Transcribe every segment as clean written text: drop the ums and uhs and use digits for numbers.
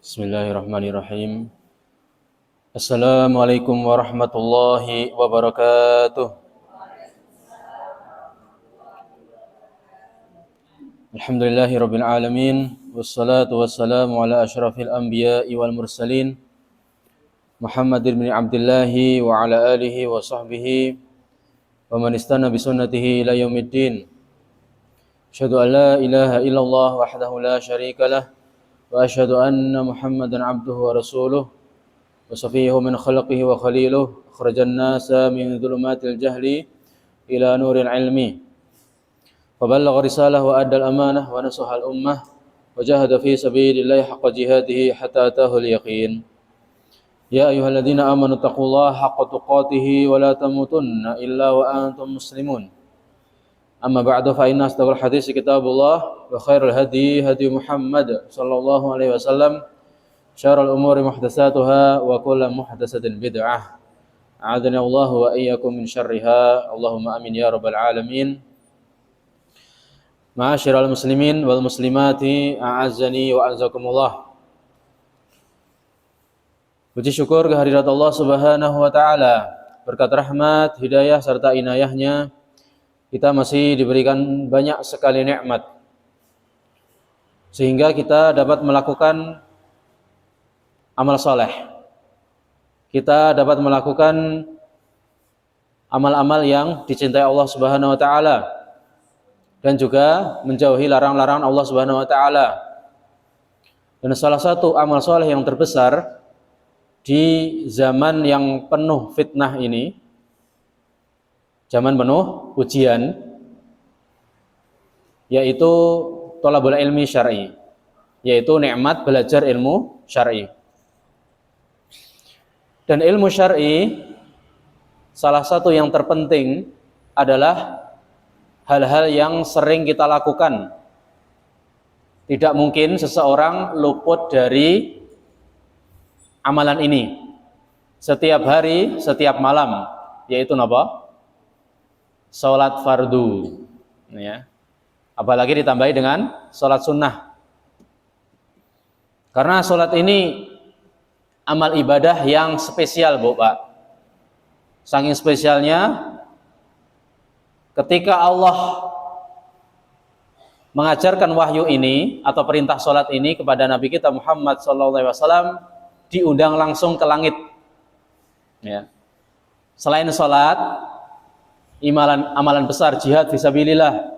Bismillahirrahmanirrahim. Assalamualaikum warahmatullahi wabarakatuh. Alhamdulillahirabbil alamin wassalatu wassalamu ala asyrafil anbiya'i wal mursalin Muhammad bin Abdullah wa ala alihi wa sahbihi wa man istana bi sunnatihi ila yaumiddin. Asyhadu an la ilaha illallah wahdahu la syarika lah wa asyhadu anna Muhammadan abduhu wa rasuluh wa safiyuhu min khalqihi wa khaliluh akhrajan nasa min dhulumatil jahli ila nuril ilmi fa ballagha risalah wa adda al amanah wa nasaha al ummah wa jahada fi sabilillahi haqqa jihadihi hatta atahu al yaqin. Ya ayyuhalladzina amanu taqullaha haqqa tuqatih wa la tamutunna illa wa antum muslimun. Amma ba'du fa inna asdaqal hadits kitabullah wa khairul hadi hadi Muhammad sallallahu alaihi wasallam syarrul umuri muhdatsatuha wa kullu muhdatsatin bid'ah. A'adana Allah wa iyyakum min syarriha. Allahumma amin ya rabbal alamin. Ma'asyiral muslimin wal muslimati a'azzani wa a'azzakumullah. Puji syukur kehadirat Allah Subhanahu wa taala. Berkat rahmat, hidayah serta inayahnya kita masih diberikan banyak sekali nikmat sehingga kita dapat melakukan amal soleh. Kita dapat melakukan amal-amal yang dicintai Allah Subhanahu wa taala dan juga menjauhi larang-larangan Allah Subhanahu wa taala. Dan salah satu amal soleh yang terbesar di zaman yang penuh fitnah ini, zaman penuh ujian, yaitu thalabul ilmi syar'i, yaitu nikmat belajar ilmu syar'i. Dan ilmu syar'i salah satu yang terpenting adalah hal-hal yang sering kita lakukan. Tidak mungkin seseorang luput dari amalan ini setiap hari, setiap malam, yaitu apa? Salat fardu, ya. Apalagi ditambahi dengan salat sunnah. Karena salat ini amal ibadah yang spesial, Bu, Pak. Saking spesialnya, ketika Allah mengajarkan wahyu ini atau perintah salat ini kepada Nabi kita Muhammad SAW, diundang langsung ke langit. Ya. Selain salat, amalan besar jihad fisabilillah,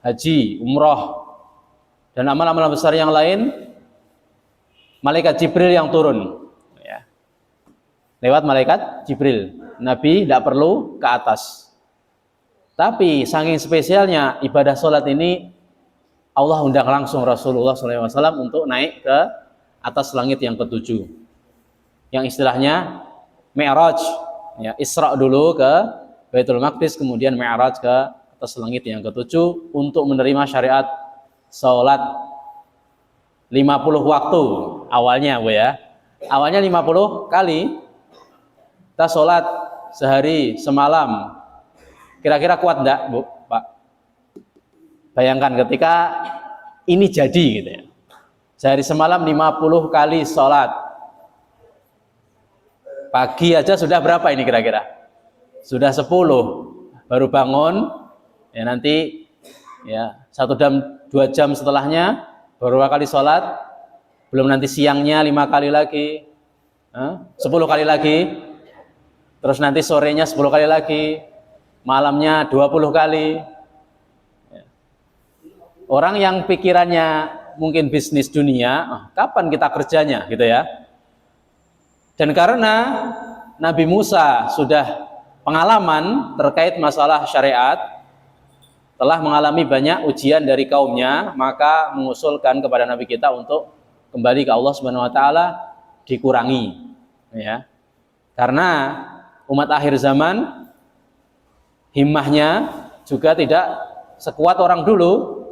haji, umroh, dan amalan-amalan besar yang lain, malaikat Jibril yang turun, ya. Lewat malaikat Jibril. Nabi tidak perlu ke atas. Tapi saking spesialnya ibadah sholat ini, Allah undang langsung Rasulullah SAW untuk naik ke atas langit yang ketujuh, yang istilahnya Mi'raj, ya, Isra dulu ke Baitul Maqdis, kemudian Mi'raj ke atas langit yang ketujuh untuk menerima syariat salat 50 waktu awalnya, Bu, ya. Awalnya 50 kali kita salat sehari semalam. Kira-kira kuat enggak, Bu, Pak? Bayangkan ketika ini jadi gitu, ya. Sehari semalam 50 kali salat. Pagi aja sudah berapa ini kira-kira? Sudah 10, baru bangun, ya, nanti ya 1 jam 2 jam setelahnya baru 2 kali sholat, belum nanti siangnya 5 kali lagi, 10 kali lagi, terus nanti sorenya 10 kali lagi, malamnya 20 kali. Ya. Orang yang pikirannya mungkin bisnis dunia, kapan kita kerjanya gitu, ya. Dan karena Nabi Musa sudah pengalaman terkait masalah syariat, telah mengalami banyak ujian dari kaumnya, maka mengusulkan kepada Nabi kita untuk kembali ke Allah Subhanahu wa taala dikurangi, ya. Karena umat akhir zaman himmahnya juga tidak sekuat orang dulu,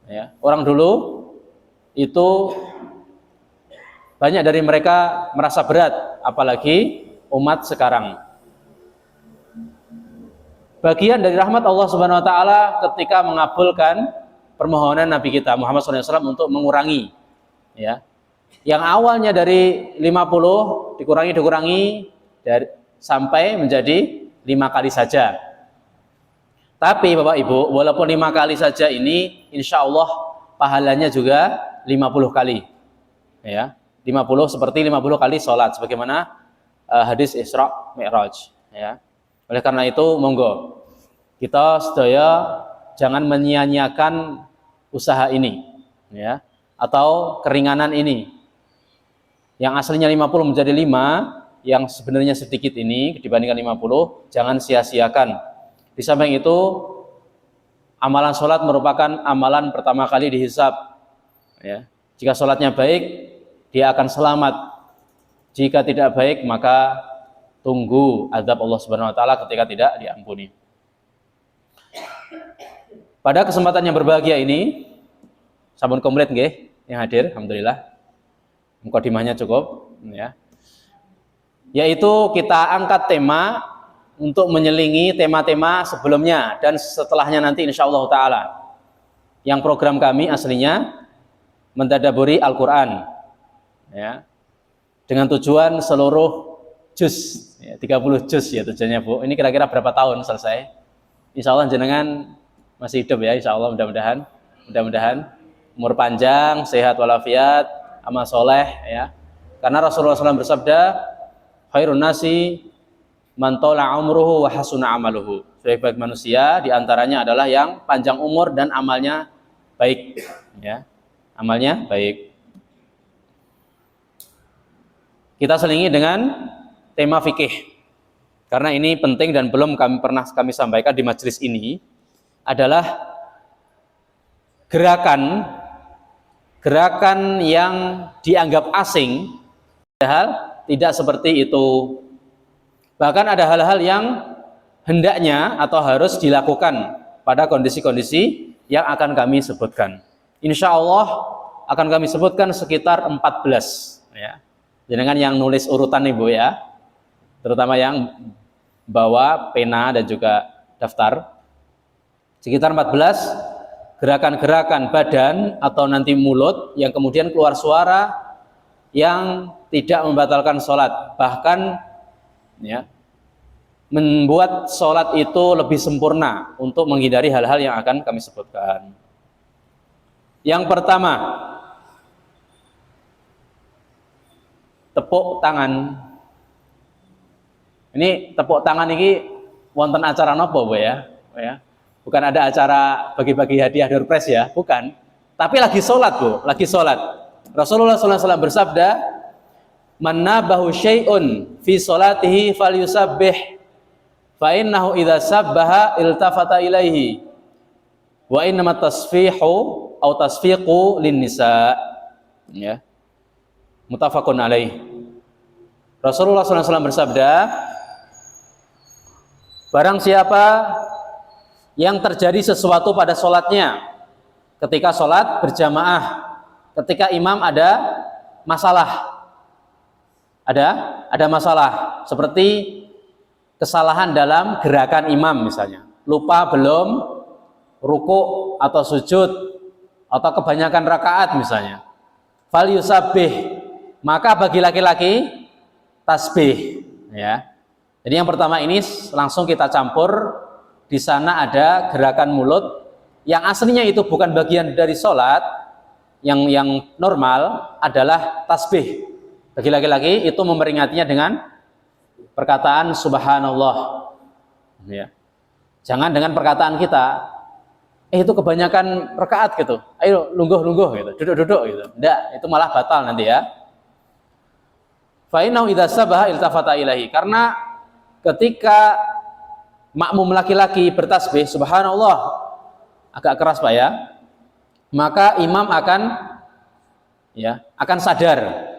ya. Orang dulu itu banyak dari mereka merasa berat, apalagi umat sekarang. Bagian dari rahmat Allah Subhanahu wa taala ketika mengabulkan permohonan Nabi kita Muhammad SAW untuk mengurangi, ya, Yang awalnya dari 50 dikurangi sampai menjadi 5 kali saja. Tapi Bapak Ibu, walaupun 5 kali saja ini, insya Allah pahalanya juga 50 kali. Ya, 50 seperti 50 kali sholat, sebagaimana hadis Isra Mi'raj. Ya. Oleh karena itu, monggo kita sedaya jangan menyia-nyiakan usaha ini, ya, atau keringanan ini. Yang aslinya 50 menjadi 5, yang sebenarnya sedikit ini dibandingkan 50, jangan sia-siakan. Di samping itu, amalan sholat merupakan amalan pertama kali dihisab. Ya. Jika sholatnya baik, dia akan selamat. Jika tidak baik, maka tunggu azab Allah Subhanahu wa taala ketika tidak diampuni. Pada kesempatan yang berbahagia ini, sampun komplit nggih yang hadir, alhamdulillah. Mukadimahnya cukup, ya. Yaitu kita angkat tema untuk menyelingi tema-tema sebelumnya dan setelahnya nanti insyaallah taala. Yang program kami aslinya mentadabburi Al-Qur'an, ya. Dengan tujuan seluruh juz, ya, 30 juz ya tujuannya, Bu. Ini kira-kira berapa tahun selesai? Insyaallah jenengan masih hidup ya, insyaallah, mudah-mudahan umur panjang, sehat walafiat, amal soleh, ya. Karena Rasulullah SAW bersabda, khairun nasi man tola umruhu wa hasuna amaluhu. Sebaik-baik manusia diantaranya adalah yang panjang umur dan amalnya baik, ya. Amalnya baik. Kita selingi dengan tema fikih. Karena ini penting dan belum pernah kami sampaikan di majelis ini, adalah gerakan yang dianggap asing, padahal tidak seperti itu. Bahkan ada hal-hal yang hendaknya atau harus dilakukan pada kondisi-kondisi yang akan kami sebutkan. Insya Allah akan kami sebutkan sekitar 14, ya. Dengan yang nulis urutan Ibu, ya, terutama yang bawa pena dan juga daftar. Sekitar 14 gerakan-gerakan badan atau nanti mulut yang kemudian keluar suara yang tidak membatalkan sholat, bahkan, ya, membuat sholat itu lebih sempurna untuk menghindari hal-hal yang akan kami sebutkan. Yang pertama, tepuk tangan. Ini tepuk tangan ini wonten acara nopo, Bu, ya? Bukan ada acara bagi-bagi hadiah door prize, ya, bukan. Tapi lagi sholat, Bu, lagi sholat. Rasulullah SAW bersabda, man nabahu syai'un fi sholatihi falyusabbih fa innahu idza sabbaha iltafata ilaihi wa innamat tasfihu au tasfiqu lin nisa, ya. Muttafaqun alaih. Rasulullah SAW bersabda, barang siapa yang terjadi sesuatu pada sholatnya, ketika sholat berjamaah, ketika imam ada masalah, ada masalah, seperti kesalahan dalam gerakan imam misalnya, lupa belum ruku atau sujud, atau kebanyakan rakaat misalnya, fal yusabbih, maka bagi laki-laki tasbih, ya. Jadi yang pertama ini langsung kita campur. Di sana ada gerakan mulut yang aslinya itu bukan bagian dari sholat, yang normal adalah tasbih. Bagi laki-laki itu memperingatinya dengan perkataan subhanallah, ya. Jangan dengan perkataan kita, itu kebanyakan rakaat gitu, ayo lungguh gitu, duduk gitu. Enggak, itu malah batal nanti, ya. Fa innahu idza sabaha iltafata ilahi, karena ketika makmum laki-laki bertasbih subhanallah, agak keras, Pak, ya, maka imam akan sadar,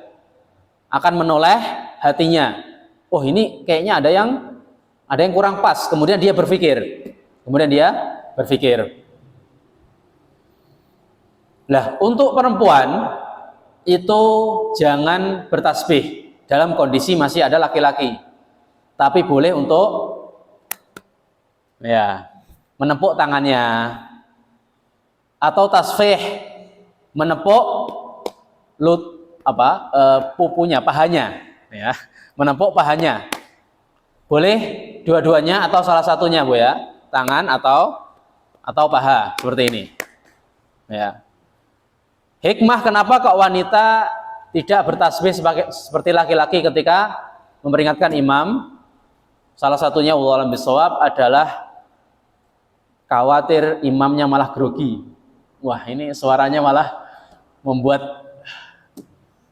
akan menoleh hatinya, oh ini kayaknya ada yang kurang pas, kemudian dia berpikir. Nah, untuk perempuan itu jangan bertasbih dalam kondisi masih ada laki-laki, tapi boleh untuk, ya, menepuk tangannya, atau tasfih, menepuk pupunya, pahanya, ya, menempuk pahanya. Boleh dua-duanya atau salah satunya, Bu ya, tangan atau paha seperti ini. Ya. Hikmah kenapa kok wanita tidak bertasbih seperti laki-laki ketika memperingatkan imam? Salah satunya wallahu a'lam bishawab adalah khawatir imamnya malah grogi. Wah, ini suaranya malah membuat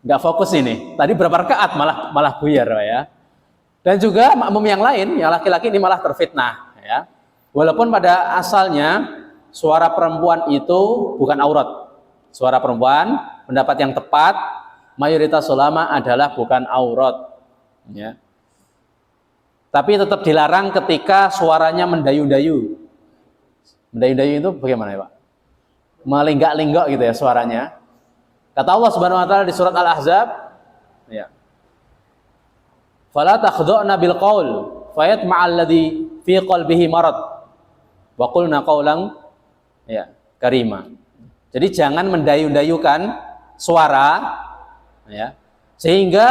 nggak fokus ini. Tadi berapa rakaat malah buyar ya. Dan juga makmum yang lain, yang laki-laki ini malah terfitnah ya. Walaupun pada asalnya suara perempuan itu bukan aurat. Suara perempuan, pendapat yang tepat mayoritas ulama adalah bukan aurat ya. Tapi tetap dilarang ketika suaranya mendayu-dayu. Mendayu-dayu itu bagaimana ya, Pak? Melenggak-lenggok gitu ya suaranya. Kata Allah Subhanahu wa taala di surat Al-Ahzab, ya. Fala takhdhu'na bil qaul fayatma'al ladzi fi qalbihi marad wa qulna qawlan ya karima. Jadi jangan mendayu-dayukan suara ya, sehingga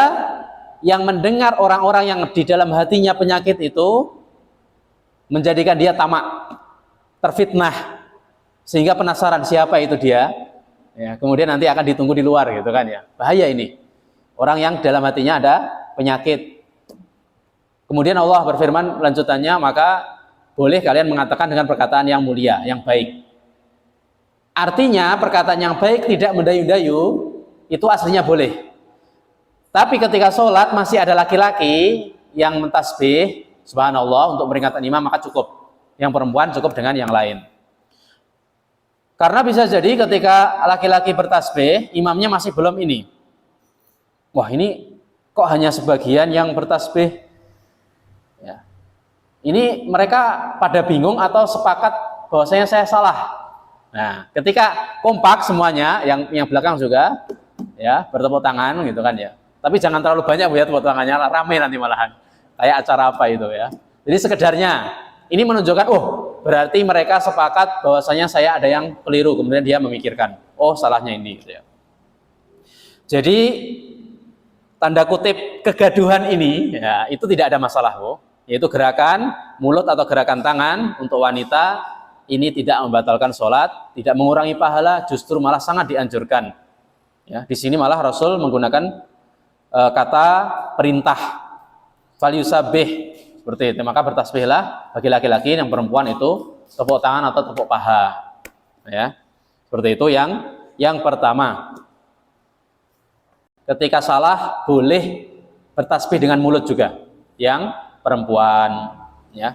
yang mendengar orang-orang yang di dalam hatinya penyakit itu menjadikan dia tamak, terfitnah, sehingga penasaran siapa itu dia ya, kemudian nanti akan ditunggu di luar gitu kan ya. Bahaya ini orang yang dalam hatinya ada penyakit. Kemudian Allah berfirman lanjutannya, maka boleh kalian mengatakan dengan perkataan yang mulia, yang baik. Artinya perkataan yang baik tidak mendayu-dayu itu aslinya boleh. Tapi ketika sholat masih ada laki-laki yang mentasbih subhanallah untuk memperingatkan imam, maka cukup. Yang perempuan cukup dengan yang lain. Karena bisa jadi ketika laki-laki bertasbih, imamnya masih belum ini. Wah, ini kok hanya sebagian yang bertasbih? Ya. Ini mereka pada bingung atau sepakat bahwasanya saya salah. Nah, ketika kompak semuanya, yang belakang juga ya bertepuk tangan gitu kan ya. Tapi jangan terlalu banyak Bu ya tepuk tangannya, rame nanti malahan. Kayak acara apa itu ya. Jadi sekedarnya ini menunjukkan berarti mereka sepakat bahwasanya saya ada yang keliru, kemudian dia memikirkan, salahnya ini gitu ya. Jadi tanda kutip kegaduhan ini ya itu tidak ada masalah Bu. Yaitu gerakan mulut atau gerakan tangan untuk wanita ini tidak membatalkan sholat, tidak mengurangi pahala, justru malah sangat dianjurkan. Ya, di sini malah Rasul menggunakan kata perintah, falyusabbih seperti itu. Maka bertasbihlah bagi laki-laki, yang perempuan itu tepuk tangan atau tepuk paha. Ya, seperti itu yang pertama. Ketika salah boleh bertasbih dengan mulut juga. Yang perempuan ya.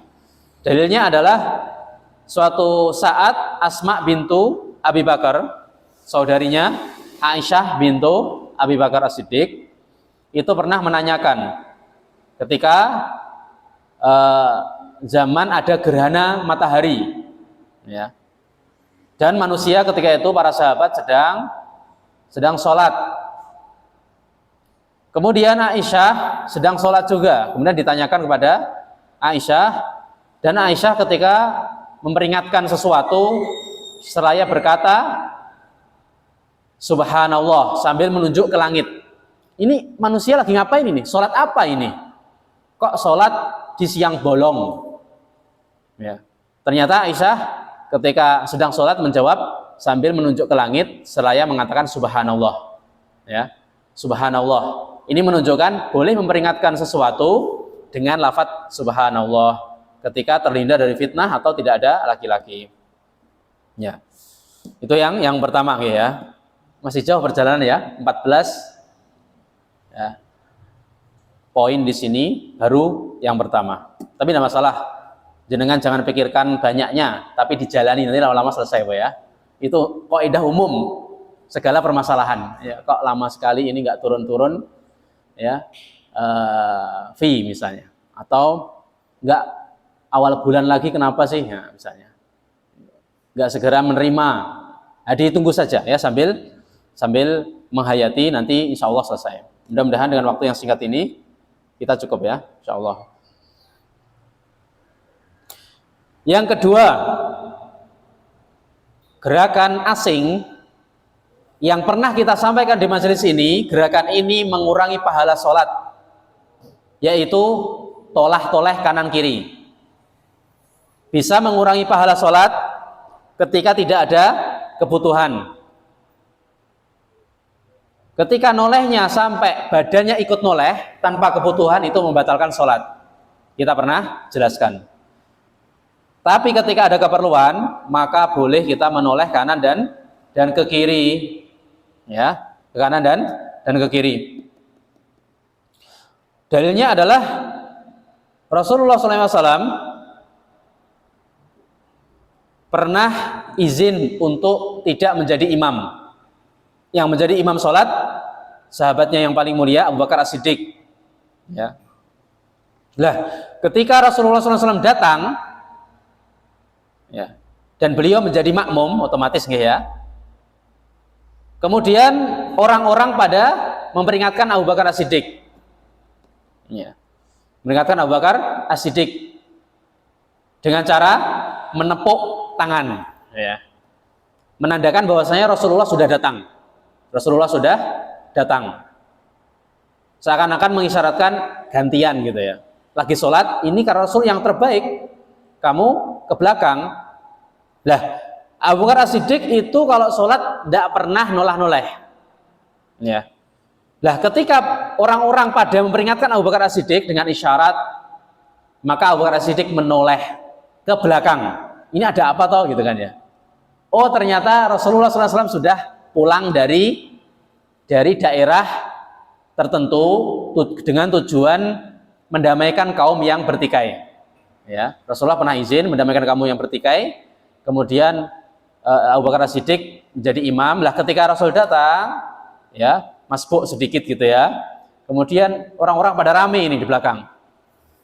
Dalilnya adalah suatu saat Asma bintu Abi Bakar, saudarinya Aisyah bintu Abi Bakar As-Siddiq itu pernah menanyakan ketika zaman ada gerhana matahari ya. Dan manusia ketika itu para sahabat sedang sholat. Kemudian Aisyah sedang sholat juga. Kemudian ditanyakan kepada Aisyah. Dan Aisyah ketika memperingatkan sesuatu, seraya berkata, Subhanallah, sambil menunjuk ke langit. Ini manusia lagi ngapain ini? Sholat apa ini? Kok sholat di siang bolong? Ya. Ternyata Aisyah ketika sedang sholat menjawab sambil menunjuk ke langit, seraya mengatakan Subhanallah. Ya. Subhanallah. Ini menunjukkan boleh memperingatkan sesuatu dengan lafadz subhanallah ketika terhindar dari fitnah atau tidak ada laki-laki. Ya. Itu yang pertama ya. Masih jauh perjalanan ya, 14 ya. Poin di sini baru yang pertama. Tapi tidak masalah. Jenengan jangan pikirkan banyaknya, tapi dijalani nanti lama-lama selesai Bu ya. Itu kaidah umum segala permasalahan. Ya, kok lama sekali ini nggak turun-turun ya, fee misalnya, atau nggak awal bulan lagi kenapa sih ya, misalnya nggak segera menerima, ditunggu saja ya sambil menghayati, nanti insya Allah selesai. Mudah-mudahan dengan waktu yang singkat ini kita cukup ya, insya Allah. Yang kedua, gerakan asing Yang pernah kita sampaikan di majelis ini, gerakan ini mengurangi pahala sholat, yaitu tolah-toleh kanan kiri. Bisa mengurangi pahala sholat ketika tidak ada kebutuhan. Ketika nolehnya sampai badannya ikut noleh tanpa kebutuhan, itu membatalkan sholat. Kita pernah jelaskan. Tapi ketika ada keperluan, maka boleh kita menoleh kanan dan ke kiri. Ya, ke kanan dan ke kiri. Dalilnya adalah Rasulullah SAW pernah izin untuk tidak menjadi imam. Yang menjadi imam sholat sahabatnya yang paling mulia Abu Bakar As-Siddiq. Ya. Lah, ketika Rasulullah SAW datang, ya, dan beliau menjadi makmum, otomatis nggih ya. Kemudian orang-orang pada memperingatkan Abu Bakar As-Siddiq. Ya. Memperingatkan Abu Bakar As-Siddiq dengan cara menepuk tangan, ya. Menandakan bahwasanya Rasulullah sudah datang. Rasulullah sudah datang. Seakan-akan mengisyaratkan gantian gitu ya. Lagi sholat, ini karena Rasul yang terbaik, kamu ke belakang. Lah, Abu Bakar As-Siddiq itu kalau sholat tidak pernah nolah-noleh. Ya. Lah, ketika orang-orang pada memperingatkan Abu Bakar As-Siddiq dengan isyarat, maka Abu Bakar As-Siddiq menoleh ke belakang. Ini ada apa toh gitu kan ya? Oh, ternyata Rasulullah SAW sudah pulang dari daerah tertentu dengan tujuan mendamaikan kaum yang bertikai. Ya, Rasulullah pernah izin mendamaikan kaum yang bertikai. Kemudian Abu Bakar As-Siddiq menjadi imam. Lah ketika Rasul datang, ya, masbuk sedikit gitu ya. Kemudian orang-orang pada rame ini di belakang.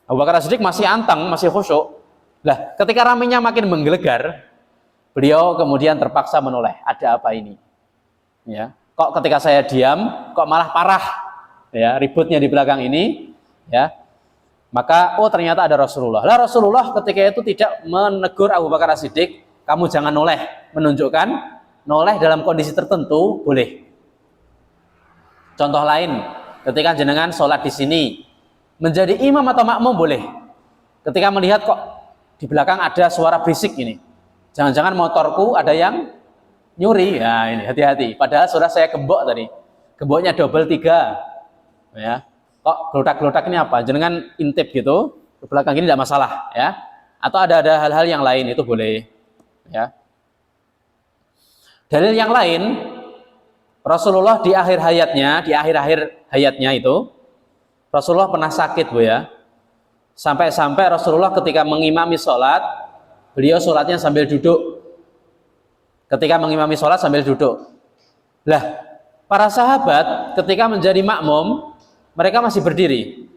Abu Bakar As-Siddiq masih anteng, masih khusyuk. Lah ketika ramenya makin menggelegar, beliau kemudian terpaksa menoleh. Ada apa ini? Ya, kok ketika saya diam, kok malah parah? Ya, ributnya di belakang ini, ya. Maka, oh ternyata ada Rasulullah. Lah Rasulullah ketika itu tidak menegur Abu Bakar As-Siddiq, kamu jangan noleh, menunjukkan noleh dalam kondisi tertentu boleh. Contoh lain, ketika jenengan sholat di sini, menjadi imam atau makmum boleh. Ketika melihat kok di belakang ada suara berisik ini, jangan-jangan motorku ada yang nyuri, ya ini hati-hati. Padahal sudah saya gembok tadi, gemboknya double 3, ya. Kok gelodak-gelodak ini apa? Jenengan intip gitu ke belakang ini tidak masalah, ya. Atau ada hal-hal yang lain itu boleh. Ya. Dalil yang lain, Rasulullah di akhir hayatnya itu, Rasulullah pernah sakit, Bu ya. Sampai-sampai Rasulullah ketika mengimami sholat, beliau sholatnya sambil duduk. Ketika mengimami sholat sambil duduk. Lah, para sahabat ketika menjadi makmum, mereka masih berdiri.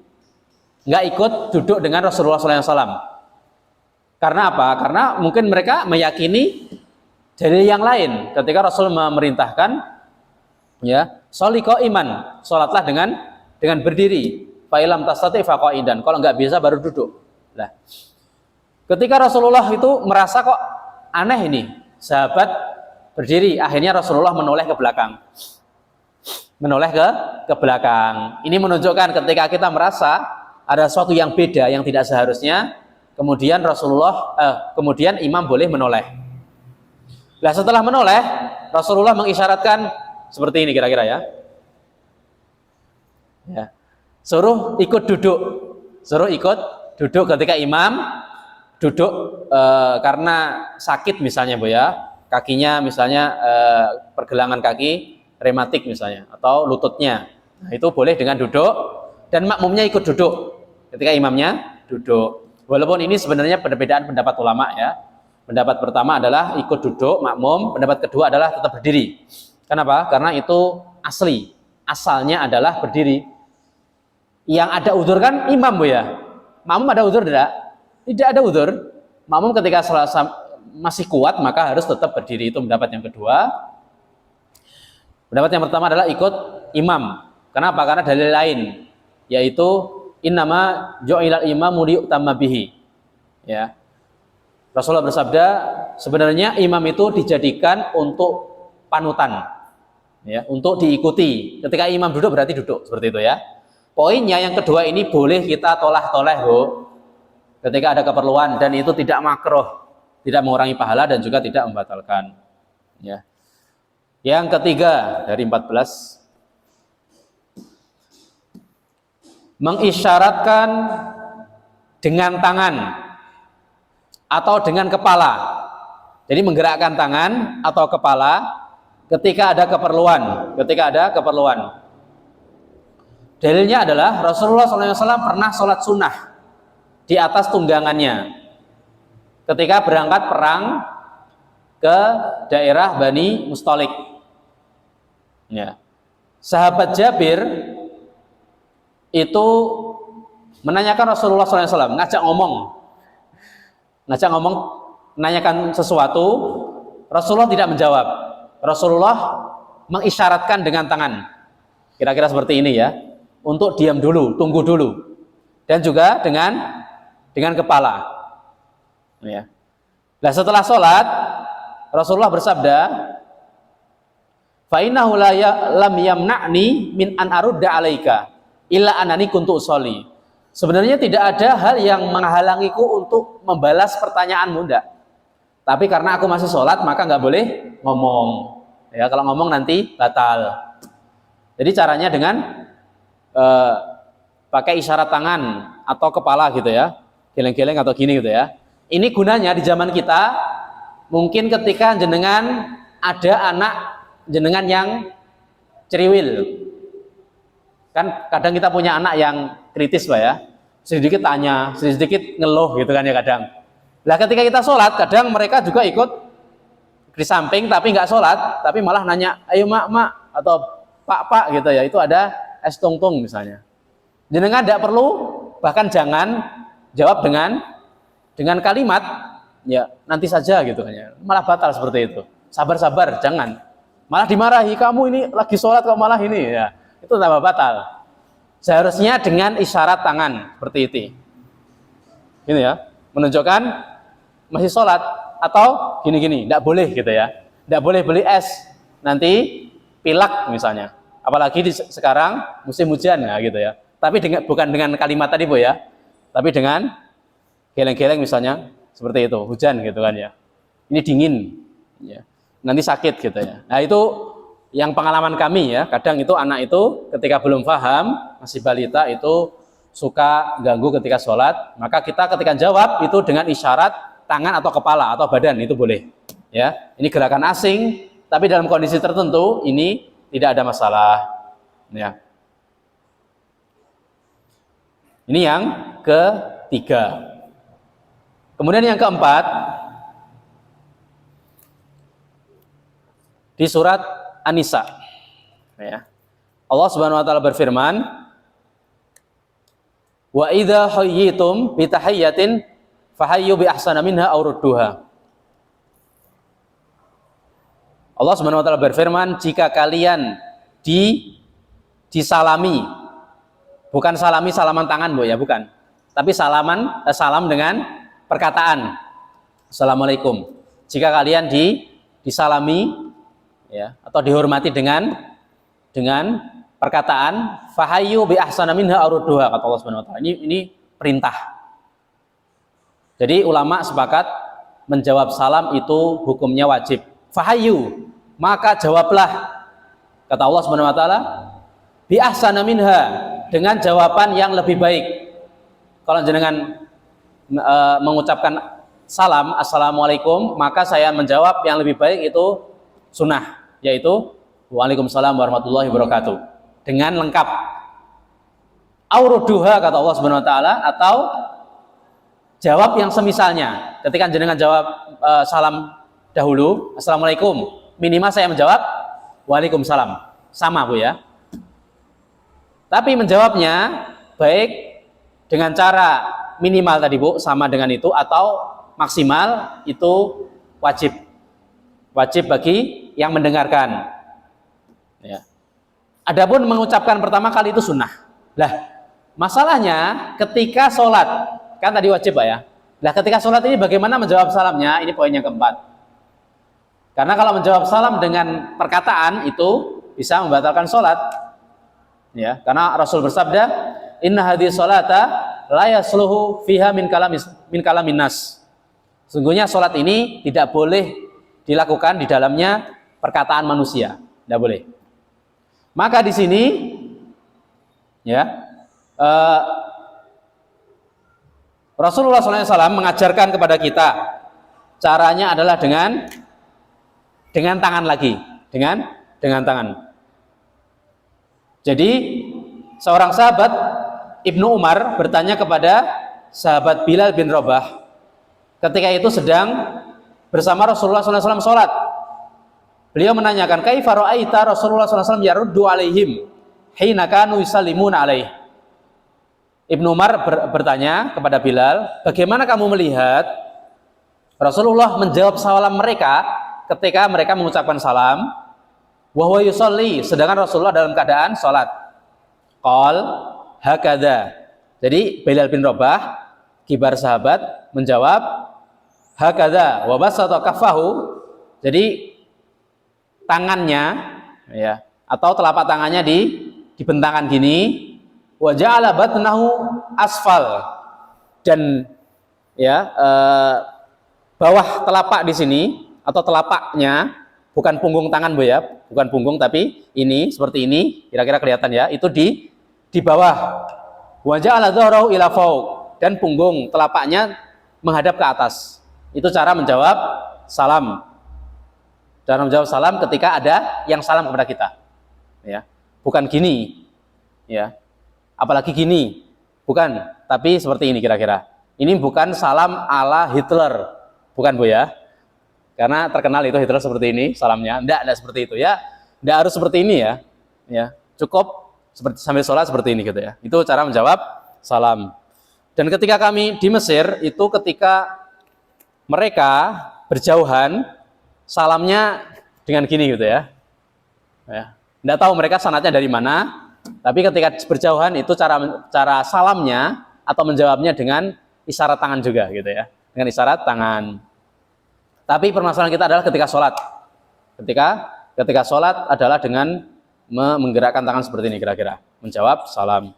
Nggak ikut duduk dengan Rasulullah SAW. Karena apa? Karena mungkin mereka meyakini dalil yang lain. Ketika Rasul memerintahkan, ya, sholli qa'iman, sholatlah dengan berdiri. Fa ilam tastati fa qa'idan. Kalau nggak bisa baru duduk. Nah, ketika Rasulullah itu merasa kok aneh ini, sahabat berdiri, akhirnya Rasulullah menoleh ke belakang. Menoleh ke belakang. Ini menunjukkan ketika kita merasa ada sesuatu yang beda, yang tidak seharusnya, kemudian kemudian imam boleh menoleh. Nah, setelah menoleh, Rasulullah mengisyaratkan seperti ini kira-kira ya. Ya. Suruh ikut duduk ketika imam duduk karena sakit misalnya, Bu ya. Kakinya misalnya pergelangan kaki rematik misalnya atau lututnya. Nah, itu boleh dengan duduk dan makmumnya ikut duduk ketika imamnya duduk. Walaupun ini sebenarnya perbedaan pendapat ulama ya. Pendapat pertama adalah ikut duduk makmum, pendapat kedua adalah tetap berdiri. Kenapa? Karena itu asli. Asalnya adalah berdiri. Yang ada uzur kan imam, Bu ya. Makmum ada uzur tidak? Tidak ada uzur. Makmum ketika masih kuat maka harus tetap berdiri. Itu pendapat yang kedua. Pendapat yang pertama adalah ikut imam. Kenapa? Karena dalil lain, yaitu innama ju'ilal imamu liyu'tamma bihi. Ya. Rasulullah bersabda, sebenarnya imam itu dijadikan untuk panutan. Ya, untuk diikuti. Ketika imam duduk berarti duduk seperti itu ya. Poinnya yang kedua ini boleh kita tolah-toleh, Bu. Ketika ada keperluan dan itu tidak makruh, tidak mengurangi pahala dan juga tidak membatalkan. Ya. Yang ketiga dari 14, mengisyaratkan dengan tangan atau dengan kepala. Jadi menggerakkan tangan atau kepala ketika ada keperluan. Dalilnya adalah Rasulullah SAW pernah sholat sunnah di atas tunggangannya ketika berangkat perang ke daerah Bani Mustalik. Ya. Sahabat Jabir itu menanyakan Rasulullah SAW, ngajak ngomong, menanyakan sesuatu. Rasulullah tidak menjawab. Rasulullah mengisyaratkan dengan tangan, kira-kira seperti ini ya, untuk diam dulu, tunggu dulu, dan juga dengan kepala. Ya. Nah, setelah sholat, Rasulullah bersabda, "Fa innahu lam yamna'ni min an arudda 'alaika illa annani kuntu usolli." Sebenarnya tidak ada hal yang menghalangiku untuk membalas pertanyaanmu, enggak. Tapi karena aku masih sholat, maka nggak boleh ngomong. Ya, kalau ngomong nanti batal. Jadi caranya dengan pakai isyarat tangan atau kepala gitu ya, geleng-geleng atau gini gitu ya. Ini gunanya di zaman kita, mungkin ketika jenengan ada anak jenengan yang ceriwil. Kan kadang kita punya anak yang kritis Pak ya, sedikit tanya, sedikit ngeluh gitu kan ya kadang. Lah ketika kita sholat, kadang mereka juga ikut di samping tapi nggak sholat, tapi malah nanya, ayo mak atau pak gitu ya, itu ada es tungtung misalnya. Jenengan tidak perlu, bahkan jangan jawab dengan kalimat, ya nanti saja gitu kan ya, malah batal seperti itu. Sabar, jangan. Malah dimarahi, kamu ini lagi sholat kok malah ini ya, itu tambah batal. Seharusnya dengan isyarat tangan seperti itu. Ini ya, menunjukkan masih sholat atau gini, tidak boleh gitu ya, tidak boleh beli es nanti pilak misalnya, apalagi sekarang musim hujan ya gitu ya. Tapi bukan dengan kalimat tadi Bu ya, tapi dengan geleng-geleng misalnya seperti itu, hujan gitu kan ya, ini dingin ya, nanti sakit gitu ya. Nah itu yang pengalaman kami ya, kadang itu anak itu ketika belum paham, masih balita itu suka ganggu ketika sholat, maka kita ketika jawab itu dengan isyarat tangan atau kepala atau badan itu boleh ya. Ini gerakan asing tapi dalam kondisi tertentu ini tidak ada masalah ya. Ini yang ketiga. Kemudian yang keempat, di surat An-Nisa ya, Allah Subhanahu wa taala berfirman, wa idza hayyitum bi tahiyyatin fahayyu bi ahsana minha aw rudduha. Allah Subhanahu wa taala berfirman, jika kalian disalami, bukan salaman tangan Bu ya, bukan. Tapi salam dengan perkataan Assalamualaikum. Jika kalian disalami ya, atau dihormati dengan perkataan fahayyu bi ahsana minha aw rudduha, kata Allah Subhanahu wa taala. Ini perintah. Jadi ulama sepakat menjawab salam itu hukumnya wajib. Fahayyu, maka jawablah, kata Allah Subhanahu wa taala, bi ahsana minha, dengan jawaban yang lebih baik. Kalau jenengan mengucapkan salam Assalamualaikum, maka saya menjawab yang lebih baik itu sunnah, yaitu Waalaikumsalam warahmatullahi wabarakatuh, dengan lengkap. Auruduha, kata Allah Subhanahu wa taala, atau jawab yang semisalnya. Ketika jenengan jawab salam dahulu Assalamualaikum, minimal saya menjawab Waalaikumsalam, sama Bu ya. Tapi menjawabnya baik dengan cara minimal tadi Bu, sama dengan itu, atau maksimal, itu wajib bagi yang mendengarkan ya. Adapun mengucapkan pertama kali itu sunnah. Lah masalahnya ketika sholat, kan tadi wajib Pak ya. Lah ketika sholat ini bagaimana menjawab salamnya? Ini poin yang keempat. Karena kalau menjawab salam dengan perkataan itu bisa membatalkan sholat. Ya, karena Rasul bersabda, "Inna hadhihi sholata la yasluhu fiha min kalamin nas." Sungguhnya sholat ini tidak boleh dilakukan di dalamnya perkataan manusia, tidak boleh. Maka di sini, ya, Rasulullah SAW mengajarkan kepada kita caranya adalah dengan tangan lagi, dengan tangan. Jadi seorang sahabat Ibnu Umar bertanya kepada sahabat Bilal bin Rabah ketika itu sedang bersama Rasulullah SAW sholat. Beliau menanyakan, kaifa ra'aita Rasulullah SAW yaruddu alaihim hina kanu yusallimuna alaih. Ibnu Umar bertanya kepada Bilal, bagaimana kamu melihat Rasulullah menjawab salam mereka ketika mereka mengucapkan salam? Wa huwa yusolli, sedangkan Rasulullah dalam keadaan sholat. Qal hakadha. Jadi Bilal bin Rabah, kibar sahabat, menjawab hakadha wa basata kaffahu. Jadi tangannya, ya, atau telapak tangannya dibentangkan gini, wa ja'ala batnahu asfal, dan ya, bawah telapak di sini atau telapaknya, bukan punggung tangan Bu ya, bukan punggung tapi ini seperti ini, kira-kira kelihatan ya, itu di bawah. Wa ja'ala dhahrahu ila fawq, dan punggung telapaknya menghadap ke atas. Itu cara menjawab salam. Cara menjawab salam ketika ada yang salam kepada kita. Ya, bukan gini. Ya. Apalagi gini. Bukan, tapi seperti ini kira-kira. Ini bukan salam ala Hitler. Bukan Bu ya. Karena terkenal itu Hitler seperti ini salamnya. Enggak seperti itu ya. Enggak harus seperti ini ya. Ya, cukup seperti sambil sholat seperti ini gitu ya. Itu cara menjawab salam. Dan ketika kami di Mesir itu ketika mereka berjauhan, salamnya dengan gini gitu ya. Ya. Enggak tahu mereka sanatnya dari mana, tapi ketika berjauhan itu cara salamnya atau menjawabnya dengan isyarat tangan juga gitu ya. Dengan isyarat tangan. Tapi permasalahan kita adalah ketika sholat. Ketika sholat adalah dengan menggerakkan tangan seperti ini kira-kira. Menjawab salam.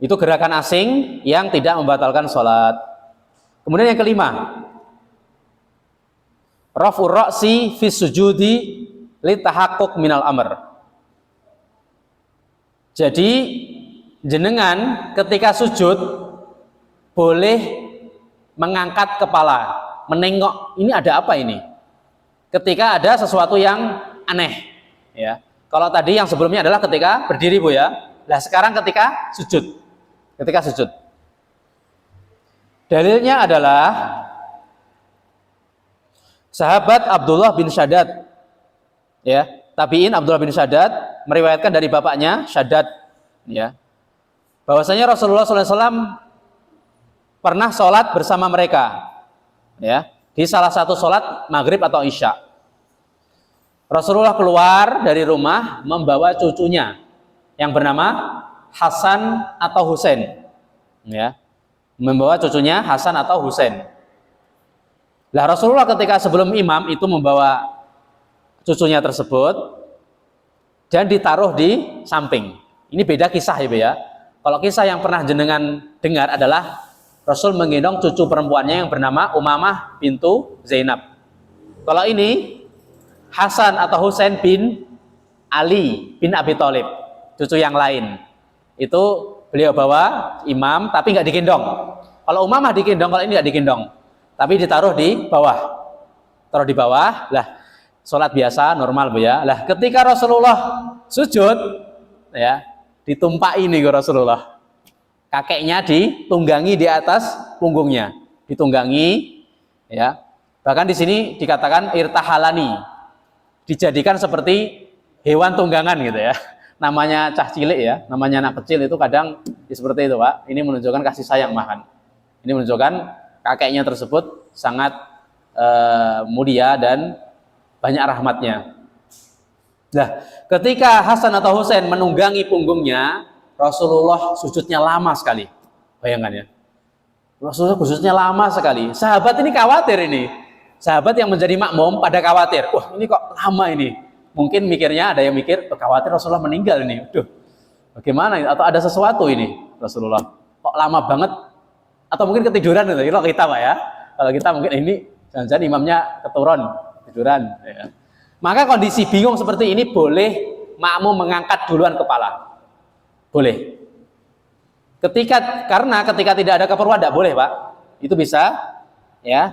Itu gerakan asing yang tidak membatalkan sholat. Kemudian yang kelima, raf'ur ra'si fi sujudi li tahaqquk minal amr. Jadi jenengan ketika sujud boleh mengangkat kepala, menengok, ini ada apa ini? Ketika ada sesuatu yang aneh, ya. Kalau tadi yang sebelumnya adalah ketika berdiri Bu ya. Nah, sekarang ketika sujud. Dalilnya adalah sahabat Abdullah bin Shaddad, ya, tabi'in Abdullah bin Shaddad meriwayatkan dari bapaknya Shaddad, ya, bahwasanya Rasulullah SAW pernah sholat bersama mereka, ya, di salah satu sholat maghrib atau isya. Rasulullah keluar dari rumah membawa cucunya yang bernama Hasan atau Husain, ya, membawa cucunya Hasan atau Husain. Lah Rasulullah ketika sebelum imam itu membawa cucunya tersebut dan ditaruh di samping. Ini beda kisah ya, ya. Kalau kisah yang pernah jenengan dengar adalah Rasul menggendong cucu perempuannya yang bernama Umamah bintu Zainab. Kalau ini Hasan atau Husain bin Ali bin Abi Thalib, cucu yang lain. Itu beliau bawa imam tapi nggak digendong. Kalau Umamah digendong, kalau ini nggak digendong, tapi ditaruh di bawah. Taruh di bawah. Lah, sholat biasa normal Bu ya. Lah, ketika Rasulullah sujud, ya, ditumpaki nih Rasulullah. Kakeknya ditunggangi di atas punggungnya, ditunggangi, ya. Bahkan di sini dikatakan irtahalani, dijadikan seperti hewan tunggangan gitu ya. Namanya cah cilik ya, namanya anak kecil itu kadang seperti itu Pak. Ini menunjukkan kasih sayang bahkan. Ini menunjukkan kakeknya tersebut sangat mulia dan banyak rahmatnya. Nah, ketika Hasan atau Husain menunggangi punggungnya, Rasulullah sujudnya lama sekali. Bayangkan ya. Rasulullah sujudnya lama sekali. Sahabat ini khawatir ini. Sahabat yang menjadi makmum pada khawatir, wah ini kok lama ini. Mungkin mikirnya, ada yang mikir, khawatir Rasulullah meninggal ini. Aduh, bagaimana ini? Atau ada sesuatu ini Rasulullah. Kok lama banget? Atau mungkin ketiduran gitu. Kalau kita Pak ya. Kalau kita mungkin ini jangan-jangan imamnya keturun, tiduran. Ya. Maka kondisi bingung seperti ini boleh makmum mengangkat duluan kepala. Boleh. Karena ketika tidak ada keperluan tidak boleh Pak. Itu bisa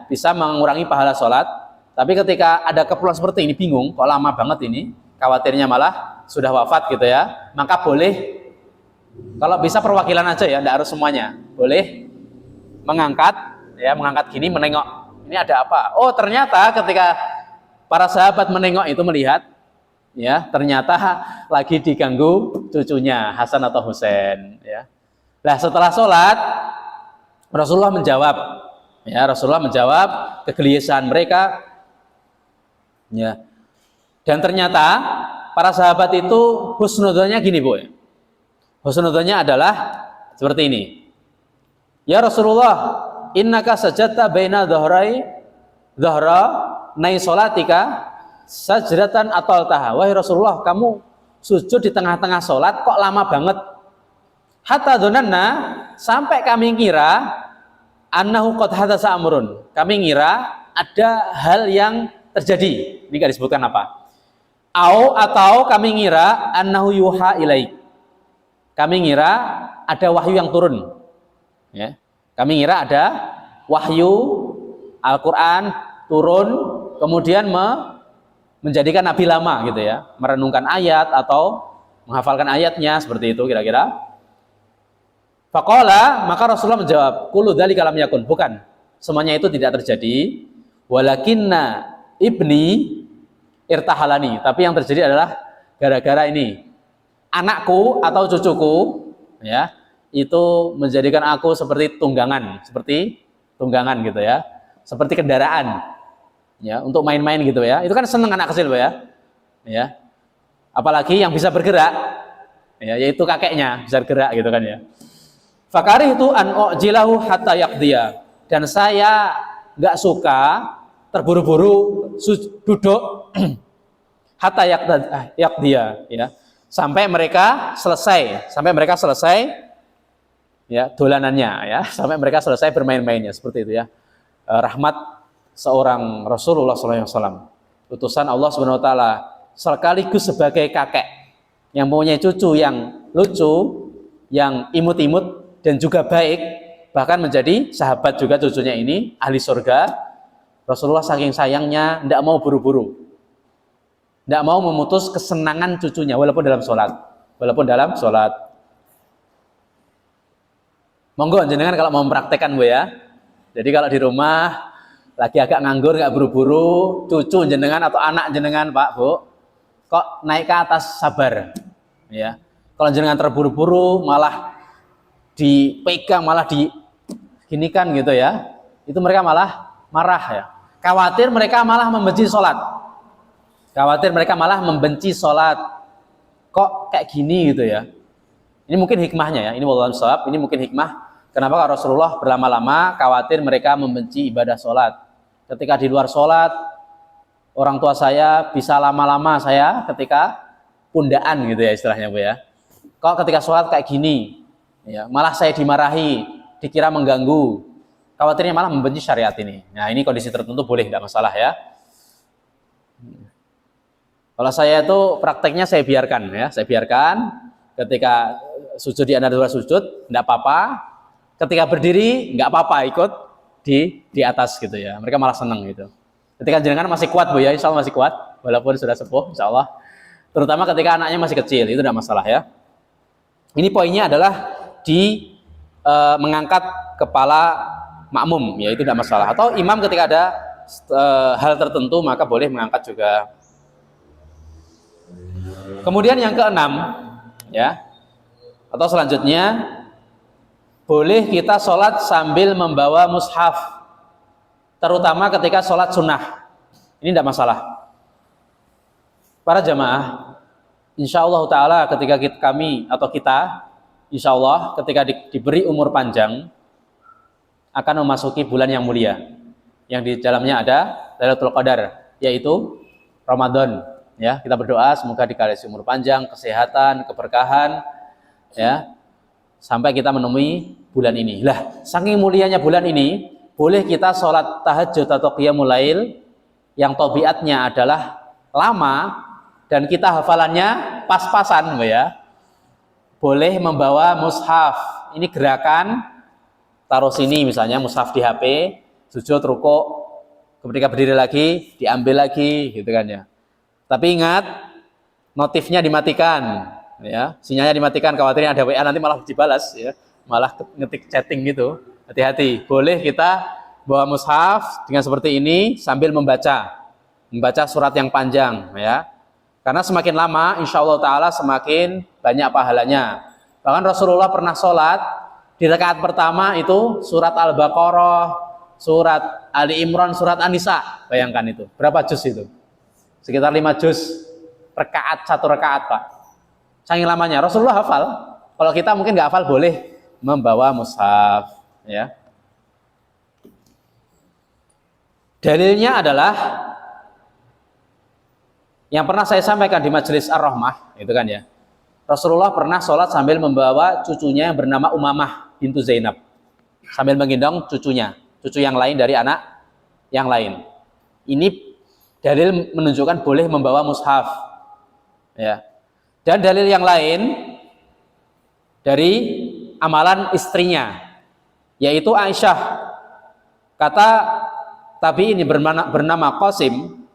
bisa mengurangi pahala sholat. Tapi ketika ada keperluan seperti ini bingung, kok lama banget ini, khawatirnya malah sudah wafat gitu ya, maka boleh, kalau bisa perwakilan aja ya, tidak harus semuanya, boleh mengangkat gini, menengok, ini ada apa? Oh ternyata ketika para sahabat menengok itu melihat, ya ternyata lagi diganggu cucunya Hasan atau Husain. Ya. Nah setelah sholat, Rasulullah menjawab kegelisahan mereka. Ya. Dan ternyata para sahabat itu husnudzonnya gini Bu. Husnudzonnya adalah seperti ini. Ya Rasulullah, innaka sajadta baina dhahra nai salatika sajdatan ataltaha. Wahai Rasulullah, kamu sujud di tengah-tengah salat kok lama banget. Hatta dzananna, sampai kami kira annahu qad hadatsa amrun. Kami ngira ada hal yang terjadi. Ini enggak disebutkan apa. Atau kami ngira annahu yuha ilaik. Kami ngira ada wahyu yang turun. Ya. Kami ngira ada wahyu Al-Qur'an turun kemudian menjadikan nabi lama gitu ya, merenungkan ayat atau menghafalkan ayatnya seperti itu kira-kira. Faqala, maka Rasulullah menjawab, kullu dzalika lam yakun. Bukan, semuanya itu tidak terjadi. Walakinna ibni irtahalani. Tapi yang terjadi adalah gara-gara ini anakku atau cucuku ya, itu menjadikan aku seperti tunggangan gitu ya. Seperti kendaraan. Ya, untuk main-main gitu ya. Itu kan seneng anak kecil ya. Ya. Apalagi yang bisa bergerak. Ya, yaitu kakeknya bisa bergerak gitu kan ya. Fakari itu an ujilahu hatta yaqdiya. Dan saya nggak suka terburu-buru duduk hatta yaqdiya ya. Sampai mereka selesai ya dolanannya ya, sampai mereka selesai bermain-mainnya seperti itu ya. Rahmat seorang Rasulullah SAW, utusan Allah Subhanahu Wa Taala, sekaligus sebagai kakek yang mempunyai cucu yang lucu, yang imut-imut dan juga baik, bahkan menjadi sahabat juga cucunya ini ahli surga. Rasulullah saking sayangnya tidak mau buru-buru, tidak mau memutus kesenangan cucunya walaupun dalam sholat. Monggo jenengan kalau mau mempraktekkan Bu ya. Jadi kalau di rumah lagi agak nganggur, nggak buru-buru, cucu jenengan atau anak jenengan Pak Bu, kok naik ke atas sabar, ya. Kalau jenengan terburu-buru malah dipegang, malah diginikan gitu ya, itu mereka malah marah ya. Khawatir mereka malah membenci sholat. Kok kayak gini gitu ya. Ini mungkin hikmahnya ya. Ini wallahu a'lam. Ini mungkin hikmah. Kenapa Rasulullah berlama-lama khawatir mereka membenci ibadah sholat. Ketika di luar sholat, orang tua saya bisa lama-lama saya ketika pundaan gitu ya istilahnya Bu ya. Kok ketika sholat kayak gini, ya, malah saya dimarahi, dikira mengganggu. Khawatirnya malah membenci syariat ini. Nah ini kondisi tertentu boleh, tidak masalah ya. Kalau saya itu prakteknya saya biarkan ya, ketika sujud di antara dua sujud, tidak apa-apa. Ketika berdiri, nggak apa-apa ikut di atas gitu ya. Mereka malah senang gitu. Ketika jenengan masih kuat Bu ya, insya Allah masih kuat, walaupun sudah sepuh, insya Allah. Terutama ketika anaknya masih kecil, itu tidak masalah ya. Ini poinnya adalah mengangkat kepala makmum, ya itu tidak masalah. Atau imam ketika ada hal tertentu maka boleh mengangkat juga. Kemudian yang keenam, ya, atau selanjutnya boleh kita sholat sambil membawa mushaf, terutama ketika sholat sunnah. Ini tidak masalah. Para jamaah, insya Allah Taala ketika kita, insya Allah ketika diberi umur panjang, akan memasuki bulan yang mulia, yang di dalamnya ada Lailatul Qadar, yaitu Ramadan. Ya, kita berdoa semoga dikasih umur panjang, kesehatan, keberkahan, ya, sampai kita menemui bulan ini. Lah, saking mulianya bulan ini, boleh kita sholat tahajud atau qiyamul lail yang tabiatnya adalah lama dan kita hafalannya pas-pasan, ya. Boleh membawa mushaf. Ini gerakan taruh sini misalnya mushaf di HP, sujud, rukuk, ketika berdiri lagi diambil lagi, gitu kan ya. Tapi ingat, notifnya dimatikan, ya, sinyalnya dimatikan, khawatirnya ada WA nanti malah dibalas, ya, malah ngetik chatting gitu. Hati-hati. Boleh kita bawa mushaf dengan seperti ini sambil membaca surat yang panjang, ya. Karena semakin lama, insya Allah Taala semakin banyak pahalanya. Bahkan Rasulullah pernah sholat di rakaat pertama itu surat Al-Baqarah, surat Ali Imran, surat An-Nisa. Bayangkan itu, berapa juz itu? Sekitar 5 juz satu rakaat, Pak. Saking lamanya Rasulullah hafal. Kalau kita mungkin nggak hafal, boleh membawa mushaf, ya. Dalilnya adalah yang pernah saya sampaikan di majelis Ar-Rahmah, itu kan ya. Rasulullah pernah sholat sambil membawa cucunya yang bernama Umamah bintu Zainab, sambil menggendong cucunya, cucu yang lain dari anak yang lain. Ini dalil menunjukkan boleh membawa mushaf, ya. Dan dalil yang lain dari amalan istrinya, yaitu Aisyah. Kata tabi'in bernama Qasim,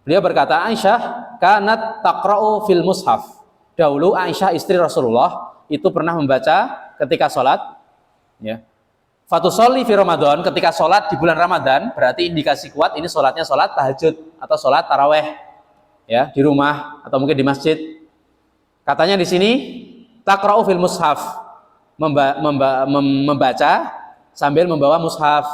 beliau berkata, Aisyah kanat taqra'u fil mushaf. Dahulu Aisyah istri Rasulullah itu pernah membaca ketika sholat, ya. Fatusolli fi Ramadan, ketika sholat di bulan Ramadan, berarti indikasi kuat ini sholatnya sholat tahajud atau sholat taraweh, ya, di rumah atau mungkin di masjid. Katanya di sini taqra'u fil mushaf, membaca sambil membawa mushaf.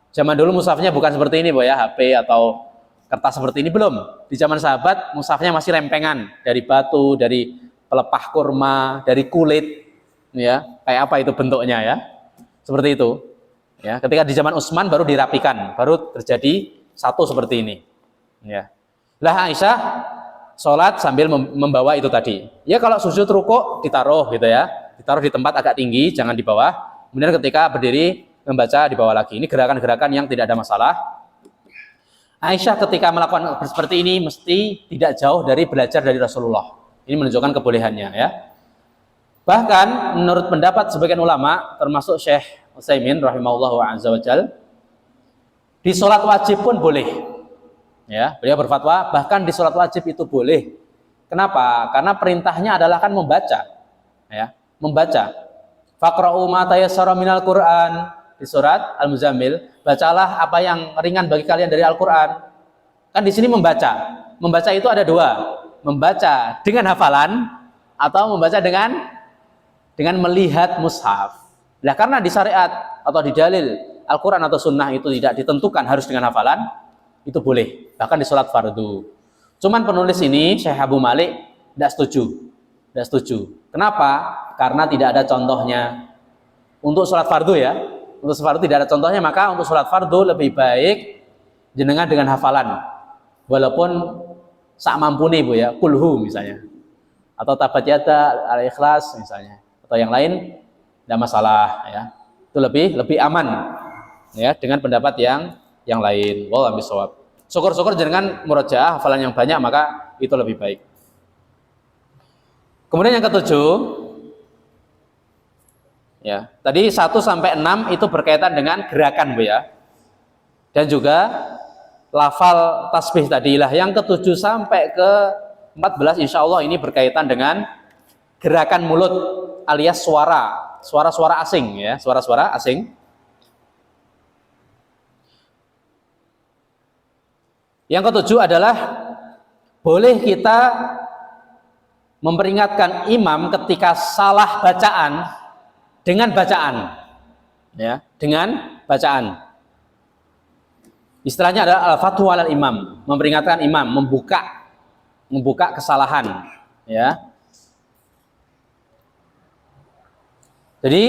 Zaman dulu mushafnya bukan seperti ini, Boy, ya, HP atau kertas seperti ini belum. Di zaman sahabat mushafnya masih lempengan dari batu, dari pelepah kurma, dari kulit, ya, kayak apa itu bentuknya, ya. Seperti itu, ya. Ketika di zaman Utsman baru dirapikan, baru terjadi satu seperti ini, ya. Lah Aisyah sholat sambil membawa itu tadi. Ya, kalau sujud rukuk ditaruh gitu, ya, ditaruh di tempat agak tinggi, jangan di bawah. Kemudian ketika berdiri membaca di bawah lagi. Ini gerakan-gerakan yang tidak ada masalah. Aisyah ketika melakukan seperti ini mesti tidak jauh dari belajar dari Rasulullah. Ini menunjukkan kebolehannya, ya. Bahkan menurut pendapat sebagian ulama termasuk Syekh Utsaimin rahimahullahu azza wajal, di sholat wajib pun boleh, ya. Beliau berfatwa bahkan di sholat wajib itu boleh. Kenapa? Karena perintahnya adalah kan membaca, ya, membaca. Faqra'u ma tayassara minal Qur'an, di surat Al-Muzammil, bacalah apa yang ringan bagi kalian dari Al-Qur'an. Kan di sini membaca. Membaca itu ada dua, membaca dengan hafalan atau membaca dengan melihat mushaf. Nah, karena di syariat atau di dalil Al-Quran atau Sunnah itu tidak ditentukan harus dengan hafalan, itu boleh. Bahkan di sholat fardu. Cuman penulis ini, Syekh Abu Malik, tidak setuju. Tidak setuju. Kenapa? Karena tidak ada contohnya. Untuk sholat fardu, ya. Untuk sholat fardu tidak ada contohnya, maka untuk sholat fardu lebih baik jenengan dengan hafalan. Walaupun sak mampuni, Bu, ya. Kulhu misalnya. Atau tabat yada, al-ikhlas misalnya. Atau yang lain tidak masalah, ya. Itu lebih aman, ya, dengan pendapat yang lain. Wallahu a'lam. Syukur-syukur jangan murojaah hafalan yang banyak, maka itu lebih baik. Kemudian yang ketujuh, ya, tadi 1 sampai 6 itu berkaitan dengan gerakan, Bu, ya. Dan juga lafal tasbih tadilah. Yang ke-7 sampai ke-14 insya Allah ini berkaitan dengan gerakan mulut alias suara-suara asing, ya, suara-suara asing. Yang ke-7 adalah boleh kita memperingatkan imam ketika salah bacaan dengan bacaan, ya, dengan bacaan. Istilahnya adalah al-fathu alal imam, memperingatkan imam, membuka kesalahan, ya. Jadi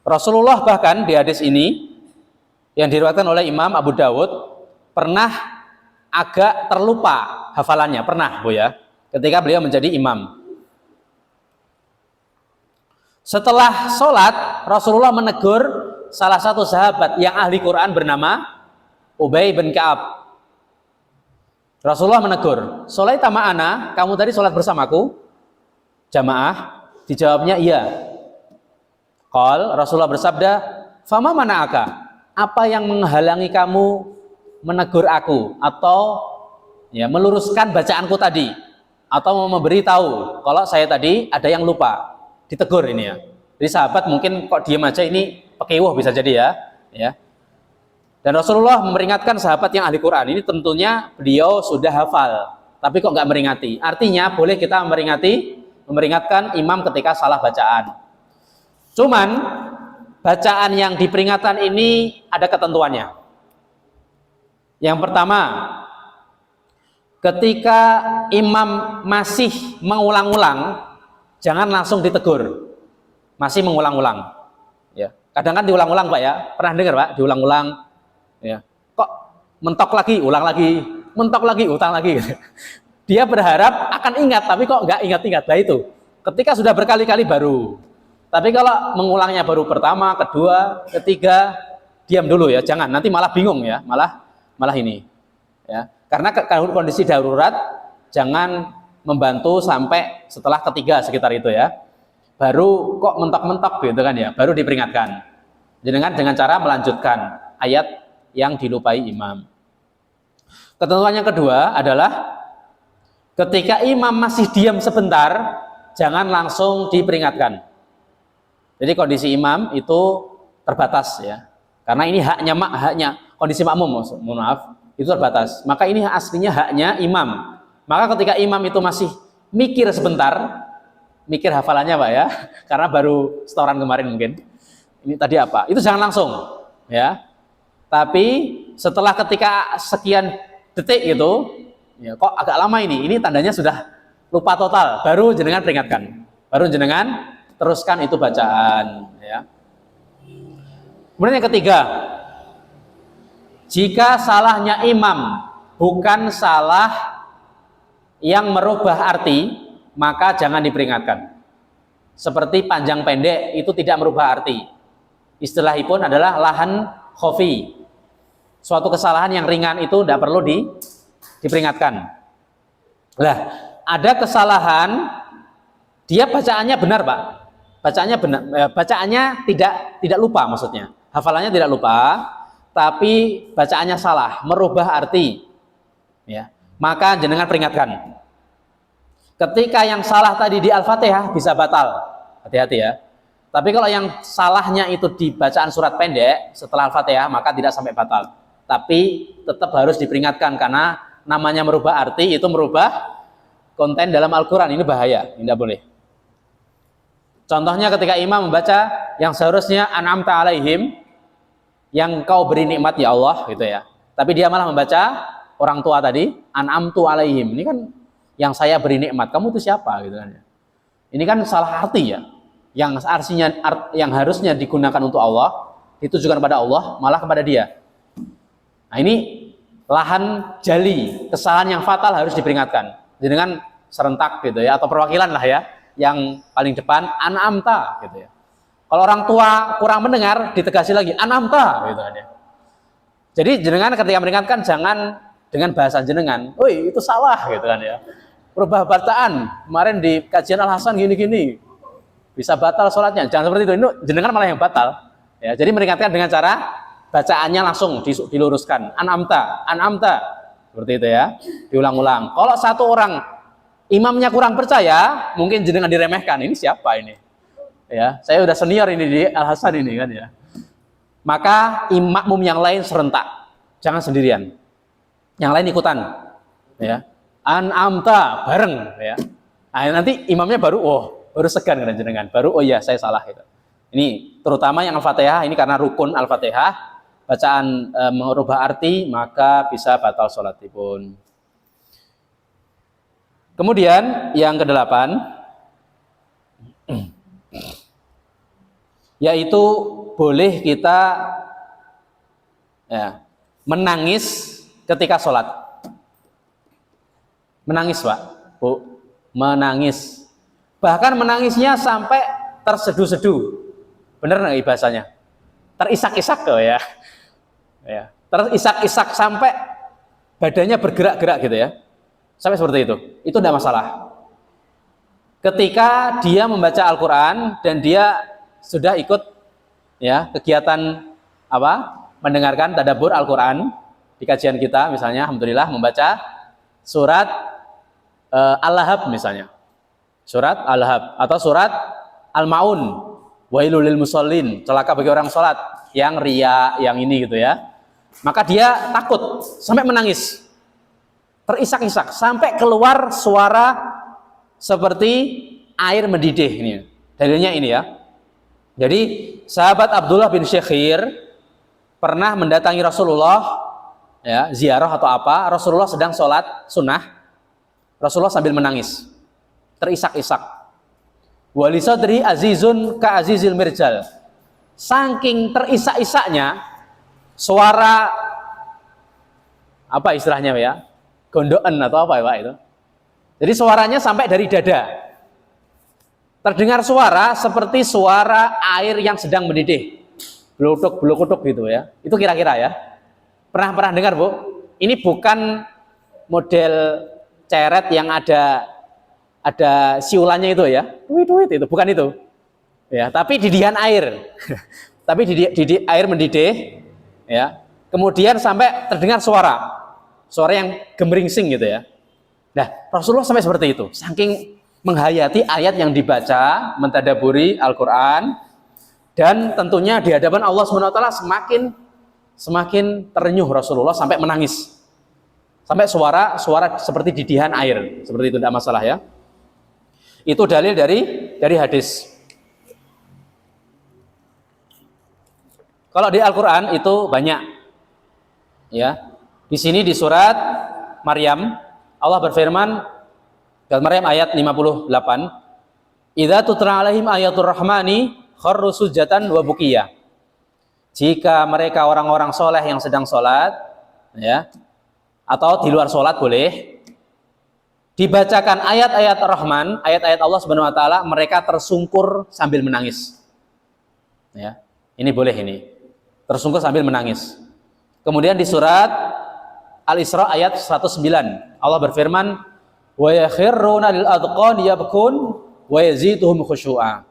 Rasulullah bahkan di hadis ini yang diriwayatkan oleh Imam Abu Dawud, pernah agak terlupa hafalannya, pernah Bu ya, ketika beliau menjadi imam. Setelah sholat, Rasulullah menegur salah satu sahabat yang ahli Quran bernama Ubay bin Ka'ab. Rasulullah menegur, "Sholaita ma'ana, kamu tadi sholat bersamaku?" Jamaah, dijawabnya iya. Rasulullah bersabda, "Fama mana'aka?" Apa yang menghalangi kamu menegur aku atau ya meluruskan bacaanku tadi atau memberitahu kalau saya tadi ada yang lupa? Ditegur ini ya. Jadi sahabat mungkin kok diam aja, ini pekewuh bisa jadi ya. Dan Rasulullah memperingatkan sahabat yang ahli Quran ini, tentunya beliau sudah hafal, tapi kok nggak meringati. Artinya boleh kita memperingatkan imam ketika salah bacaan. Cuman bacaan yang diperingatkan ini ada ketentuannya. Yang pertama, ketika imam masih mengulang-ulang, jangan langsung ditegur. Masih mengulang-ulang. Ya. Kadang kan diulang-ulang Pak ya. Pernah dengar Pak? Diulang-ulang. Ya. Kok mentok lagi, ulang lagi, mentok lagi, utang lagi. Dia berharap akan ingat, tapi kok nggak ingat-ingat. Nah itu. Ketika sudah berkali-kali baru. Tapi kalau mengulangnya baru pertama, kedua, ketiga, diam dulu ya. Jangan. Nanti malah bingung ya. Malah ini. Ya. Karena kalau kondisi darurat, jangan membantu sampai setelah ketiga sekitar itu ya, baru kok mentok-mentok gitu kan ya, baru diperingatkan dengan cara melanjutkan ayat yang dilupai imam. Ketentuan yang kedua adalah ketika imam masih diam sebentar, jangan langsung diperingatkan. Jadi kondisi imam itu terbatas ya, karena ini haknya kondisi makmum, mohon maaf, itu terbatas. Maka ini aslinya haknya imam. Maka ketika imam itu masih mikir sebentar, mikir hafalannya Pak ya, karena baru setoran kemarin mungkin. Ini tadi apa? Itu jangan langsung ya. Tapi setelah ketika sekian detik itu, ya kok agak lama ini tandanya sudah lupa total, baru jenengan peringatkan. Baru jenengan teruskan itu bacaan ya. Kemudian yang ketiga, jika salahnya imam bukan salah yang merubah arti, maka jangan diperingatkan. Seperti panjang pendek itu tidak merubah arti. Istilahipun adalah lahan khofi. Suatu kesalahan yang ringan itu tidak perlu diperingatkan. Lah, ada kesalahan dia bacaannya benar Pak. Bacaannya benar, bacaannya tidak lupa maksudnya. Hafalannya tidak lupa, tapi bacaannya salah, merubah arti. Ya. Maka jenengan peringatkan. Ketika yang salah tadi di Al-Fatihah bisa batal. Hati-hati ya. Tapi kalau yang salahnya itu di bacaan surat pendek setelah Al-Fatihah, maka tidak sampai batal. Tapi tetap harus diperingatkan karena namanya merubah arti itu merubah konten dalam Al-Quran. Ini bahaya, tidak boleh. Contohnya ketika imam membaca yang seharusnya an'amta alaihim, yang kau beri nikmat ya Allah gitu ya. Tapi dia malah membaca orang tua tadi, an'amtu alaihim. Ini kan yang saya beri nikmat. Kamu itu siapa gitu kan ya. Ini kan salah arti ya. Yang artinya yang harusnya digunakan untuk Allah, ditujukan pada Allah, malah kepada dia. Nah, ini lahan jali, kesalahan yang fatal harus diperingatkan. Dengan serentak gitu ya, atau perwakilan lah ya, yang paling depan an'amta gitu ya. Kalau orang tua kurang mendengar, ditegasi lagi an'amta gitu kan ya. Jadi jenengan ketika meringatkan jangan dengan bahasa jenengan, "Woi, itu salah," gitu kan ya. Berubah bacaan. Kemarin di kajian Al-Hasan gini-gini. Bisa batal sholatnya. Jangan seperti itu. Ini jenengan malah yang batal. Ya, jadi meringatkan dengan cara bacaannya langsung diluruskan. An'amta, an'amta. Seperti itu ya. Diulang-ulang. Kalau satu orang imamnya kurang percaya, mungkin jenengan diremehkan. Ini siapa ini? Ya, saya udah senior ini di Al-Hasan ini kan ya. Maka makmum yang lain serentak. Jangan sendirian. Yang lain ikutan, ya. An'amta bareng, ya. Nah, nanti imamnya baru segan kan jenengan, baru oh iya saya salah itu. Ini terutama yang Al-Fatihah ini karena rukun Al-Fatihah, bacaan merubah arti maka bisa batal sholatipun. Kemudian yang kedelapan, yaitu boleh kita ya, menangis ketika sholat. Menangis, Pak, Bu, menangis. Bahkan menangisnya sampai terseduh-seduh. Bener nggak bahasanya? Terisak-isak tuh ya. Terisak-isak sampai badannya bergerak-gerak gitu ya. Sampai seperti itu. Itu tidak masalah. Ketika dia membaca Al-Quran dan dia sudah ikut ya kegiatan apa? Mendengarkan tadabbur Al-Quran di kajian kita, misalnya alhamdulillah membaca surat Al-Lahab misalnya. Surat Al-Lahab atau surat Al-Maun. Wailul lil musallin, celaka bagi orang salat yang ria, yang ini gitu ya. Maka dia takut sampai menangis. Terisak-isak sampai keluar suara seperti air mendidih ini. Dalilnya ini ya. Jadi sahabat Abdullah bin Syekhir pernah mendatangi Rasulullah ya, ziarah atau apa, Rasulullah sedang sholat sunnah, Rasulullah sambil menangis, terisak-isak. Wali sadri azizun ka azizil mirjal. Saking terisak-isaknya, suara apa istilahnya ya? Gondokan atau apa ya Pak itu? Jadi suaranya sampai dari dada. Terdengar suara seperti suara air yang sedang mendidih. Bluduk-bluduk gitu ya. Itu kira-kira ya. Pernah dengar, Bu? Ini bukan model ceret yang ada siulannya itu ya. Duit itu, bukan itu. Ya, tapi didihan air. Tapi air mendidih ya. Kemudian sampai terdengar suara yang gemeringsing gitu ya. Nah, Rasulullah sampai seperti itu. Saking menghayati ayat yang dibaca, mentadaburi Al-Qur'an, dan tentunya di hadapan Allah SWT semakin terenyuh Rasulullah sampai menangis. Sampai suara seperti didihan air. Seperti itu, tidak masalah ya. Itu dalil dari hadis. Kalau di Al-Qur'an itu banyak. Ya. Di sini di surat Maryam Allah berfirman dalam Maryam ayat 58, "Idza tutla 'alaihim ayatur rahmani kharru sujatan wa bukiya." Jika mereka orang-orang soleh yang sedang sholat ya, atau di luar sholat boleh, dibacakan ayat-ayat Rahman, ayat-ayat Allah Subhanahu wa taala, mereka tersungkur sambil menangis. Ya. Ini boleh ini. Tersungkur sambil menangis. Kemudian di surat Al-Isra ayat 109, Allah berfirman, "Wa yakhruna lil adqani yabkun wa yazituhum khusyu'a."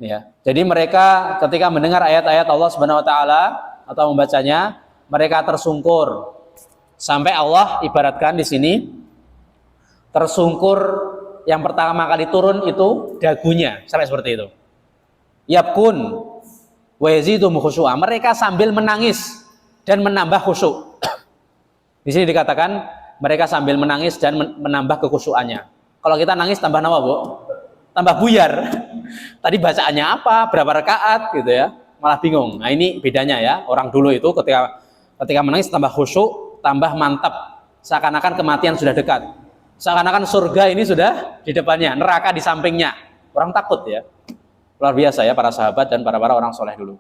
Ya. Jadi mereka ketika mendengar ayat-ayat Allah Subhanahu wa taala atau membacanya, mereka tersungkur. Sampai Allah ibaratkan di sini tersungkur yang pertama kali turun itu dagunya, sampai seperti itu. Yabkun wa yazituhum khusyu'a. Mereka sambil menangis dan menambah khusyuk. Di sini dikatakan mereka sambil menangis dan menambah kekhusyukannya. Kalau kita nangis tambah apa, Bu? Tambah buyar. Tadi bacaannya apa? Berapa rakaat gitu ya? Malah bingung. Nah, ini bedanya ya. Orang dulu itu ketika menangis tambah khusyuk, tambah mantap. Seakan-akan kematian sudah dekat. Seakan-akan surga ini sudah di depannya, neraka di sampingnya. Orang takut ya. Luar biasa ya para sahabat dan para orang soleh dulu.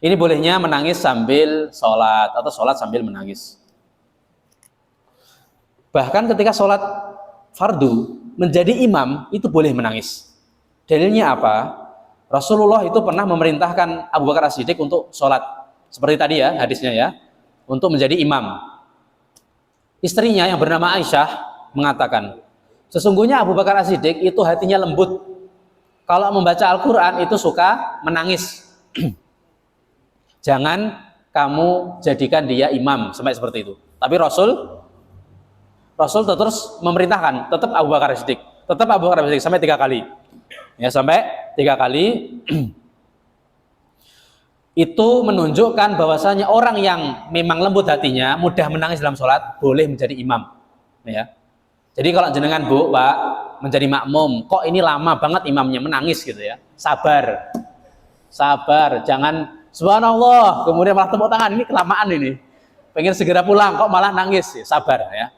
Ini bolehnya menangis sambil sholat atau sholat sambil menangis. Bahkan ketika sholat fardu menjadi imam itu boleh menangis. Dalilnya apa? Rasulullah itu pernah memerintahkan Abu Bakar As-Siddiq untuk sholat. Seperti tadi ya hadisnya ya. Untuk menjadi imam. Istrinya yang bernama Aisyah mengatakan, sesungguhnya Abu Bakar As-Siddiq itu hatinya lembut. Kalau membaca Al-Quran itu suka menangis. Jangan kamu jadikan dia imam. Sampai seperti itu. Tapi Rasul terus memerintahkan, tetap Abu Bakar As-Siddiq, sampai 3 kali. Ya, sampai 3 kali. Itu menunjukkan bahwasanya orang yang memang lembut hatinya, mudah menangis dalam sholat, boleh menjadi imam. Ya. Jadi kalau jenengan Bu, Pak, menjadi makmum, kok ini lama banget imamnya menangis gitu ya. Sabar, jangan subhanallah, kemudian malah tepuk tangan, ini kelamaan ini. Pengen segera pulang, kok malah nangis, sabar ya.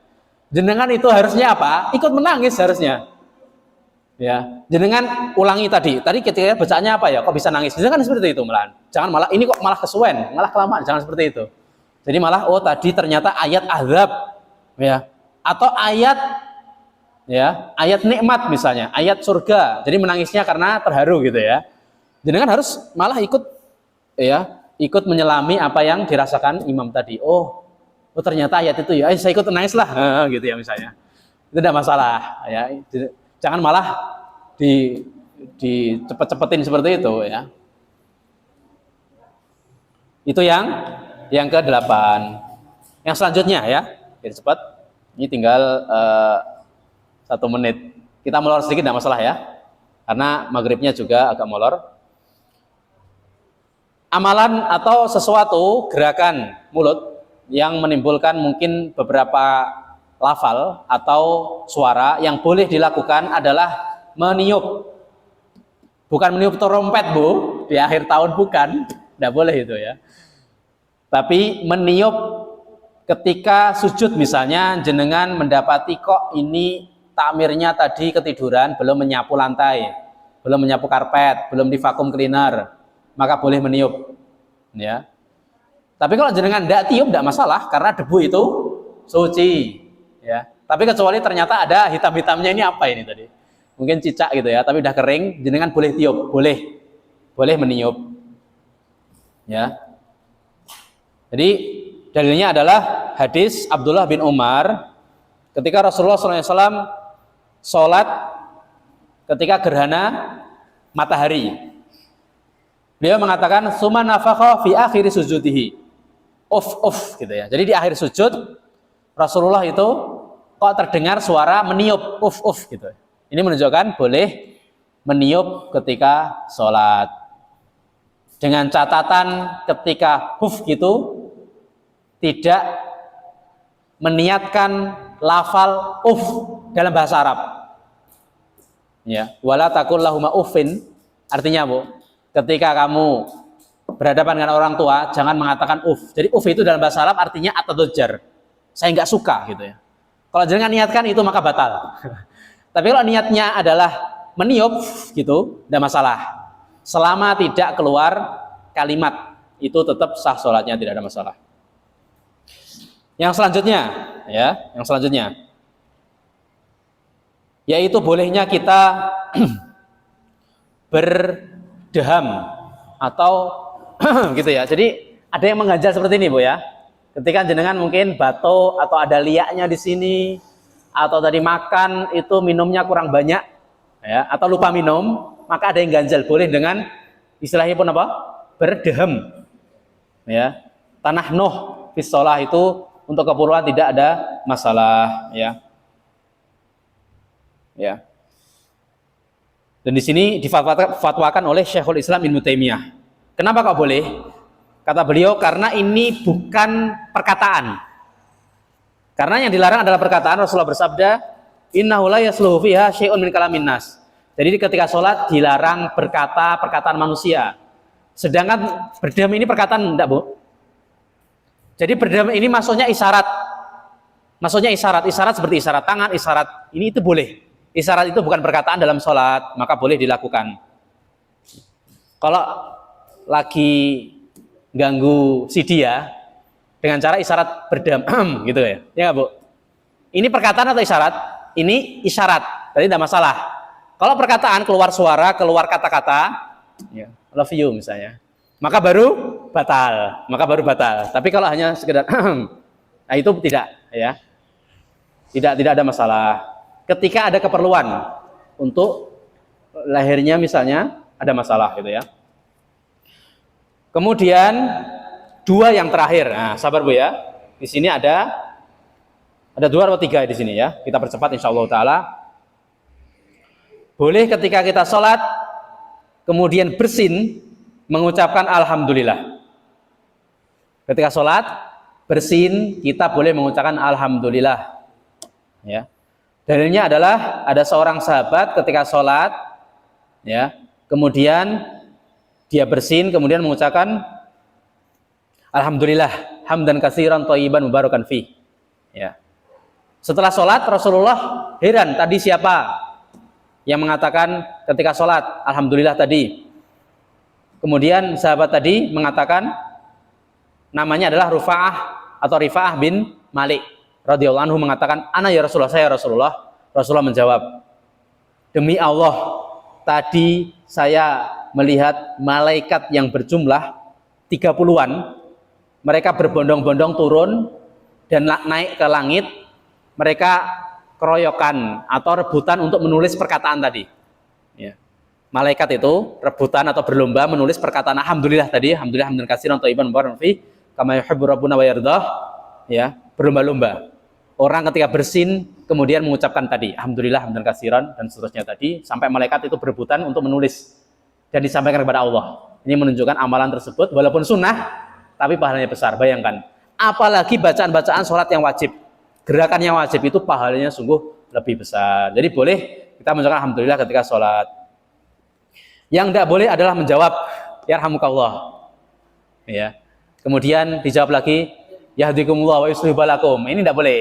Jenengan itu harusnya apa? Ikut menangis harusnya. Ya, jenengan ulangi tadi ketika bacaannya apa ya? Kok bisa nangis? Jenengan seperti itu malahan. Jangan malah ini kok malah kesuwen, malah kelamaan, jangan seperti itu. Jadi malah oh tadi ternyata ayat azab ya atau ayat ya, ayat nikmat misalnya, ayat surga. Jadi menangisnya karena terharu gitu ya. Jenengan harus malah ikut ya, ikut menyelami apa yang dirasakan imam tadi. Oh ternyata ayat itu ya, saya ikut nangis lah gitu ya misalnya. Itu tidak masalah ya. Jangan malah di cepet-cepetin seperti itu ya. Itu yang ke-8. Yang selanjutnya ya, biar cepat. Ini tinggal 1 menit. Kita molor sedikit tidak masalah ya. Karena maghribnya juga agak molor. Amalan atau sesuatu gerakan mulut yang menimbulkan mungkin beberapa lafal atau suara yang boleh dilakukan adalah meniup. Bukan meniup trompet, Bu, di akhir tahun bukan. Tidak boleh itu ya. Tapi meniup ketika sujud misalnya jenengan mendapati kok ini takmirnya tadi ketiduran, belum menyapu lantai, belum menyapu karpet, belum di vakum cleaner, maka boleh meniup ya. Tapi kalau jenengan tidak tiup tidak masalah karena debu itu suci ya. Tapi kecuali ternyata ada hitam-hitamnya, ini apa ini tadi? Mungkin cicak gitu ya, tapi udah kering, jenengan boleh tiup, boleh meniup ya. Jadi dalilnya adalah hadis Abdullah bin Umar ketika Rasulullah SAW sholat ketika gerhana matahari. Beliau mengatakan summa nafakha fi akhir sujudihi. Uf gitu ya. Jadi di akhir sujud Rasulullah itu kok terdengar suara meniup uf gitu. Ini menunjukkan boleh meniup ketika sholat. Dengan catatan ketika huf gitu tidak meniatkan lafal uf dalam bahasa Arab. Ya, wala taqul lahuma uffin, artinya Bu, ketika kamu berhadapan dengan orang tua jangan mengatakan uf. Jadi uf itu dalam bahasa Arab artinya atadujjar. Saya nggak suka gitu ya. Kalau jangan niatkan itu maka batal. Tapi kalau niatnya adalah meniup gitu, tidak masalah. Selama tidak keluar kalimat, itu tetap sah sholatnya, tidak ada masalah. Yang selanjutnya, ya, yang selanjutnya, yaitu bolehnya kita berdeham atau gitu ya. Jadi ada yang mengganjal seperti ini, Bu ya. Ketika jenengan mungkin batuk atau ada liaknya di sini, atau tadi makan itu minumnya kurang banyak, ya, atau lupa minum, maka ada yang ganjal. Boleh dengan istilahnya pun apa? Berdeham, ya. Tanah noh fis shalah itu untuk keperluan tidak ada masalah, ya. Ya. Dan di sini difatwakan oleh Syekhul Islam Ibnu Taimiyah. Kenapa kok boleh? Kata beliau karena ini bukan perkataan. Karena yang dilarang adalah perkataan. Rasulullah bersabda, "Innahu la yasluhu fiha syai'un min kalamin nas." Jadi ketika sholat dilarang berkata perkataan manusia. Sedangkan berdeham ini perkataan enggak, Bu? Jadi berdeham ini maksudnya isyarat. Maksudnya isyarat seperti isyarat tangan, isyarat ini itu boleh. Isyarat itu bukan perkataan dalam sholat, maka boleh dilakukan. Kalau lagi ganggu si dia dengan cara isyarat berdeham gitu ya. Ya nggak, Bu? Ini perkataan atau isyarat? Ini isyarat. Jadi tidak masalah. Kalau perkataan keluar suara, keluar kata-kata, ya, love you misalnya, maka baru batal. Tapi kalau hanya sekedar nah itu tidak, ya. Tidak ada masalah. Ketika ada keperluan untuk lahirnya misalnya ada masalah gitu ya. Kemudian dua yang terakhir. Nah, sabar Bu ya. Di sini ada 2 atau 3 di sini ya. Kita percepat insyaallah taala. Boleh ketika kita sholat kemudian bersin mengucapkan alhamdulillah. Ketika sholat bersin kita boleh mengucapkan alhamdulillah. Ya. Dalilnya adalah ada seorang sahabat ketika sholat, ya, kemudian dia bersin, kemudian mengucapkan alhamdulillah, hamdan katsiran thayyiban mubarakan fi. Ya. Setelah sholat Rasulullah heran, tadi siapa yang mengatakan ketika sholat alhamdulillah tadi? Kemudian sahabat tadi mengatakan namanya adalah Rufa'ah atau Rifa'ah bin Malik radhiyallahu anhu mengatakan, "Ana ya Rasulullah, saya Rasulullah." Rasulullah menjawab, "Demi Allah, tadi saya melihat malaikat yang berjumlah 30-an, mereka berbondong-bondong turun dan naik ke langit, mereka keroyokan atau rebutan untuk menulis perkataan tadi." Ya. Malaikat itu rebutan atau berlomba menulis perkataan alhamdulillah tadi, alhamdulillah hamdan katsiran thayyiban mubarakan fi kama yuhibbu rabbuna wa yardah, ya, berlomba-lomba. Orang ketika bersin kemudian mengucapkan tadi alhamdulillah hamdan katsiran dan seterusnya tadi sampai malaikat itu berebutan untuk menulis dan disampaikan kepada Allah. Ini menunjukkan amalan tersebut walaupun sunnah tapi pahalanya besar. Bayangkan, apalagi bacaan-bacaan sholat yang wajib, gerakan yang wajib itu pahalanya sungguh lebih besar. Jadi boleh kita mengucapkan alhamdulillah ketika sholat. Yang tidak boleh adalah menjawab yarhamukallah. Ya. Kemudian dijawab lagi yahdikumullah wa yuslih balakum. Ini tidak boleh.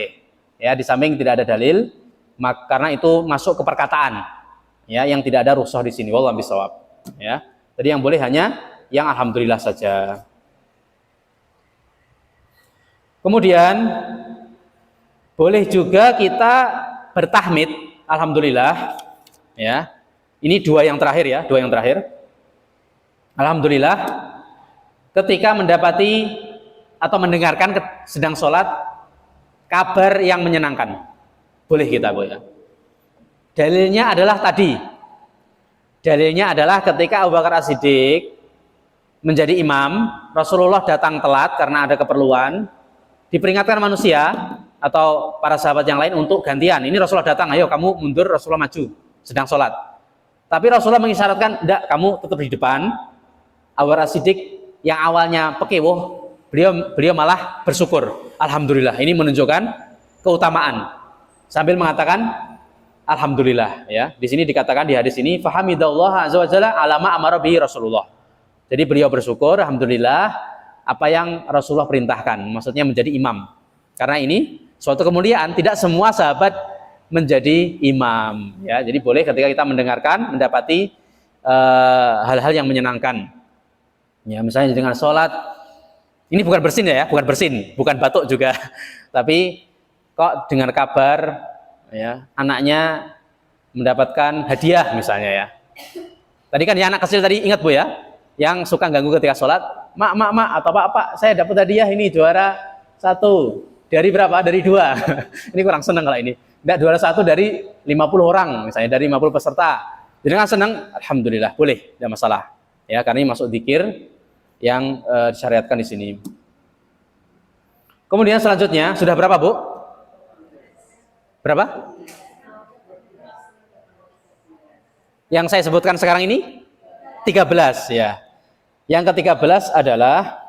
Ya, di samping tidak ada dalil, karena itu masuk ke perkataan. Ya, yang tidak ada rukhsah di sini. Wallahu bisawab. Ya. Jadi yang boleh hanya yang alhamdulillah saja. Kemudian boleh juga kita bertahmid alhamdulillah, ya. Ini dua yang terakhir. Alhamdulillah ketika mendapati atau mendengarkan sedang sholat kabar yang menyenangkan. Boleh kita, boleh. Dalilnya adalah tadi. Dalilnya adalah ketika Abu Bakar As-Siddiq menjadi imam, Rasulullah datang telat karena ada keperluan, diperingatkan manusia atau para sahabat yang lain untuk gantian. Ini Rasulullah datang, ayo kamu mundur, Rasulullah maju sedang sholat. Tapi Rasulullah mengisyaratkan, enggak, kamu tetap di depan. Abu Bakar As-Siddiq yang awalnya pekewoh, beliau malah bersyukur. Alhamdulillah, ini menunjukkan keutamaan. Sambil mengatakan alhamdulillah, ya. Di sini dikatakan di hadis ini, fahamidallah azza wa jalla alama amara bihi Rasulullah. Jadi beliau bersyukur, alhamdulillah apa yang Rasulullah perintahkan, maksudnya menjadi imam. Karena ini suatu kemuliaan, tidak semua sahabat menjadi imam, ya. Jadi boleh ketika kita mendengarkan, mendapati hal-hal yang menyenangkan, ya, misalnya dengan sholat. Ini bukan bersin ya, bukan batuk juga, tapi kok dengar kabar, ya, anaknya mendapatkan hadiah misalnya, ya. Tadi kan ya anak kecil tadi, ingat Bu ya, yang suka ganggu ketika sholat, mak, atau pak, saya dapat hadiah ini juara 1 dari berapa? Dari 2. Ini kurang senang kalau ini. Tidak juara 1 dari 50 orang, misalnya dari 50 peserta. Jadi kan senang, alhamdulillah, boleh, tidak masalah. Ya, karena ini masuk dzikir yang disyariatkan di sini. Kemudian selanjutnya, sudah berapa Bu? Berapa? Yang saya sebutkan sekarang ini 13, ya. Yang ke-13 adalah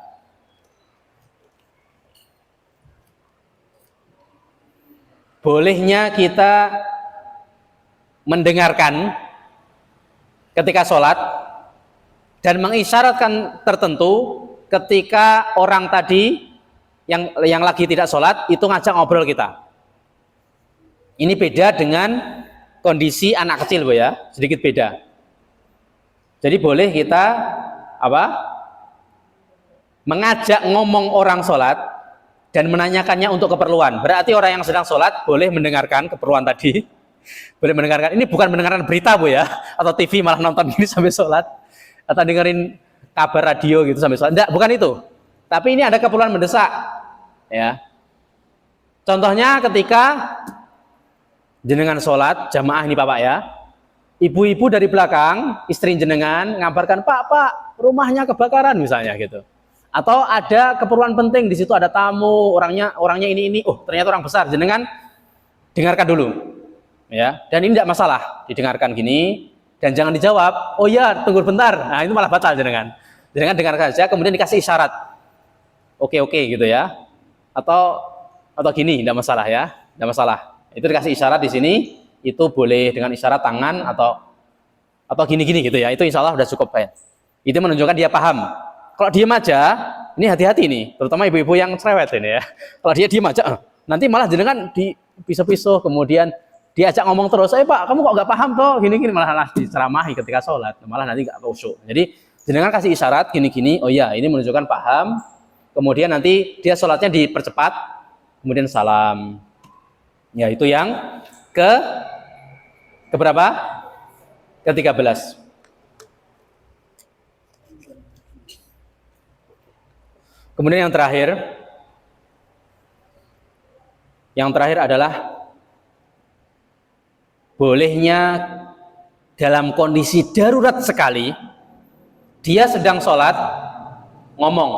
bolehnya kita mendengarkan ketika sholat dan mengisyaratkan tertentu ketika orang tadi yang lagi tidak sholat itu ngajak ngobrol kita. Ini beda dengan kondisi anak kecil Bu ya, sedikit beda. Jadi boleh kita mengajak ngomong orang sholat dan menanyakannya untuk keperluan. Berarti orang yang sedang sholat boleh mendengarkan keperluan tadi, boleh mendengarkan. Ini bukan mendengarkan berita Bu ya, atau TV malah nonton gini sambil sholat, atau dengerin kabar radio gitu sambil sholat. Enggak, bukan itu. Tapi ini ada keperluan mendesak, ya. Contohnya ketika jenengan sholat jamaah ini Bapak ya, ibu-ibu dari belakang istri jenengan ngabarkan, Pak, rumahnya kebakaran misalnya gitu. Atau ada keperluan penting di situ, ada tamu, orangnya ini, oh ternyata orang besar, jenengan dengarkan dulu, ya. Dan ini tidak masalah, didengarkan gini dan jangan dijawab, oh ya tunggu bentar. Nah itu malah batal jenengan dengarkan saja, kemudian dikasih isyarat, oke gitu ya. Atau gini, tidak masalah ya, tidak masalah. Itu dikasih isyarat di sini, itu boleh dengan isyarat tangan atau gini gitu ya. Itu insya Allah sudah cukup ya. Itu menunjukkan dia paham. Kalau diam aja, ini hati-hati nih, terutama ibu-ibu yang cerewet ini ya. Kalau dia diam aja, nanti malah jenengan dipisah-pisah, kemudian diajak ngomong terus, Pak, kamu kok nggak paham toh, gini malah diceramahi ketika sholat, malah nanti nggak khusyuk. Jadi jenengan kasih isyarat gini, oh ya, ini menunjukkan paham, kemudian nanti dia sholatnya dipercepat, kemudian salam. Ya, itu yang keberapa? Ke-13. Kemudian yang terakhir adalah bolehnya dalam kondisi darurat sekali dia sedang sholat ngomong.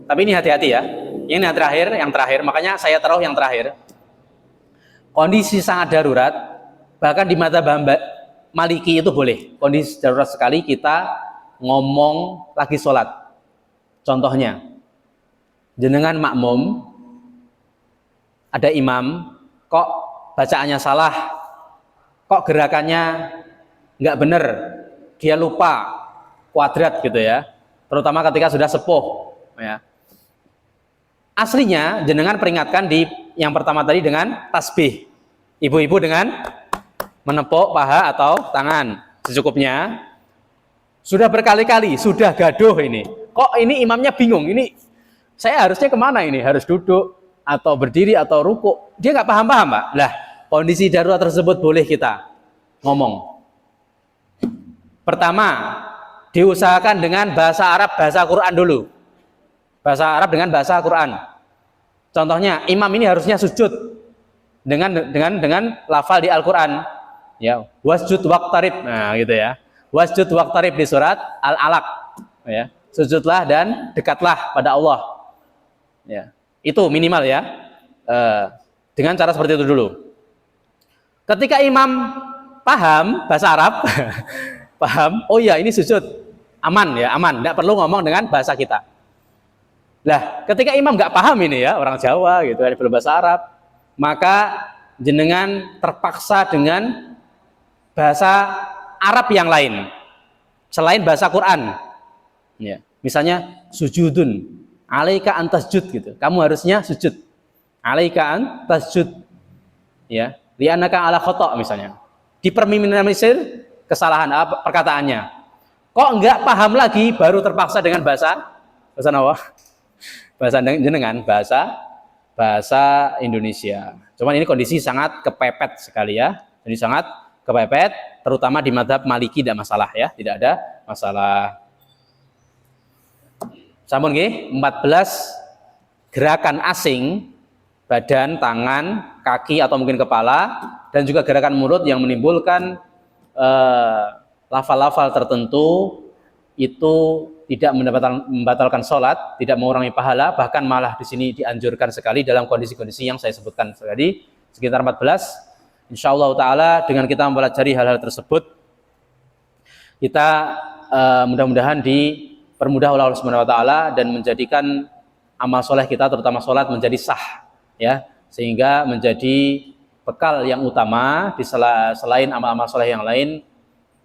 Tapi ini hati-hati ya. Ini yang terakhir. Makanya saya taruh yang terakhir. Kondisi sangat darurat, bahkan di mata Maliki itu boleh. Kondisi darurat sekali kita ngomong lagi sholat. Contohnya, jenengan makmum, ada imam, kok bacaannya salah, kok gerakannya nggak bener, dia lupa kuadrat gitu ya. Terutama ketika sudah sepuh. Ya. Aslinya jenengan peringatkan di yang pertama tadi dengan tasbih. Ibu-ibu dengan menepuk paha atau tangan secukupnya. Sudah berkali-kali, sudah gaduh ini. Kok ini imamnya bingung, ini saya harusnya kemana ini? Harus duduk, atau berdiri, atau ruku. Dia nggak paham-paham, Pak. Lah, kondisi darurat tersebut boleh kita ngomong. Pertama, diusahakan dengan bahasa Arab, bahasa Quran dulu. Bahasa Arab dengan bahasa Quran. Contohnya, imam ini harusnya sujud dengan lafal di Al-Quran. Ya, wasjud waqtarib. Nah, gitu ya. Wasjud waqtarib di surat Al-Alaq. Ya, sujudlah dan dekatlah pada Allah. Ya, itu minimal ya. Dengan cara seperti itu dulu. Ketika imam paham bahasa Arab, paham, oh ya ini sujud, aman ya, aman. Tidak perlu ngomong dengan bahasa kita. Lah, ketika imam nggak paham ini ya, orang Jawa gitu, ada belum bahasa Arab, maka jenengan terpaksa dengan bahasa Arab yang lain selain bahasa Quran. Ya, misalnya sujudun, alaika antasjud gitu. Kamu harusnya sujud. Alaika antasjud. Ya, li'annaka ala khata' misalnya. Diperminimalisir kesalahan perkataannya. Kok enggak paham lagi baru terpaksa dengan bahasa apa? Bahasa jenengan, bahasa Indonesia. Cuman ini kondisi sangat kepepet sekali ya. Jadi sangat kepepet, terutama di mazhab Maliki tidak masalah ya, tidak ada masalah. Sampun nggih, 14 gerakan asing, badan, tangan, kaki atau mungkin kepala, dan juga gerakan mulut yang menimbulkan lafal-lafal tertentu itu tidak membatalkan sholat, tidak mengurangi pahala, bahkan malah di sini dianjurkan sekali dalam kondisi-kondisi yang saya sebutkan tadi, sekitar 14. Insyaallah ta'ala dengan kita mempelajari hal-hal tersebut, kita mudah-mudahan dipermudah oleh Allah Subhanahu wa taala dan menjadikan amal soleh kita, terutama sholat, menjadi sah ya, sehingga menjadi bekal yang utama di selain amal-amal soleh yang lain,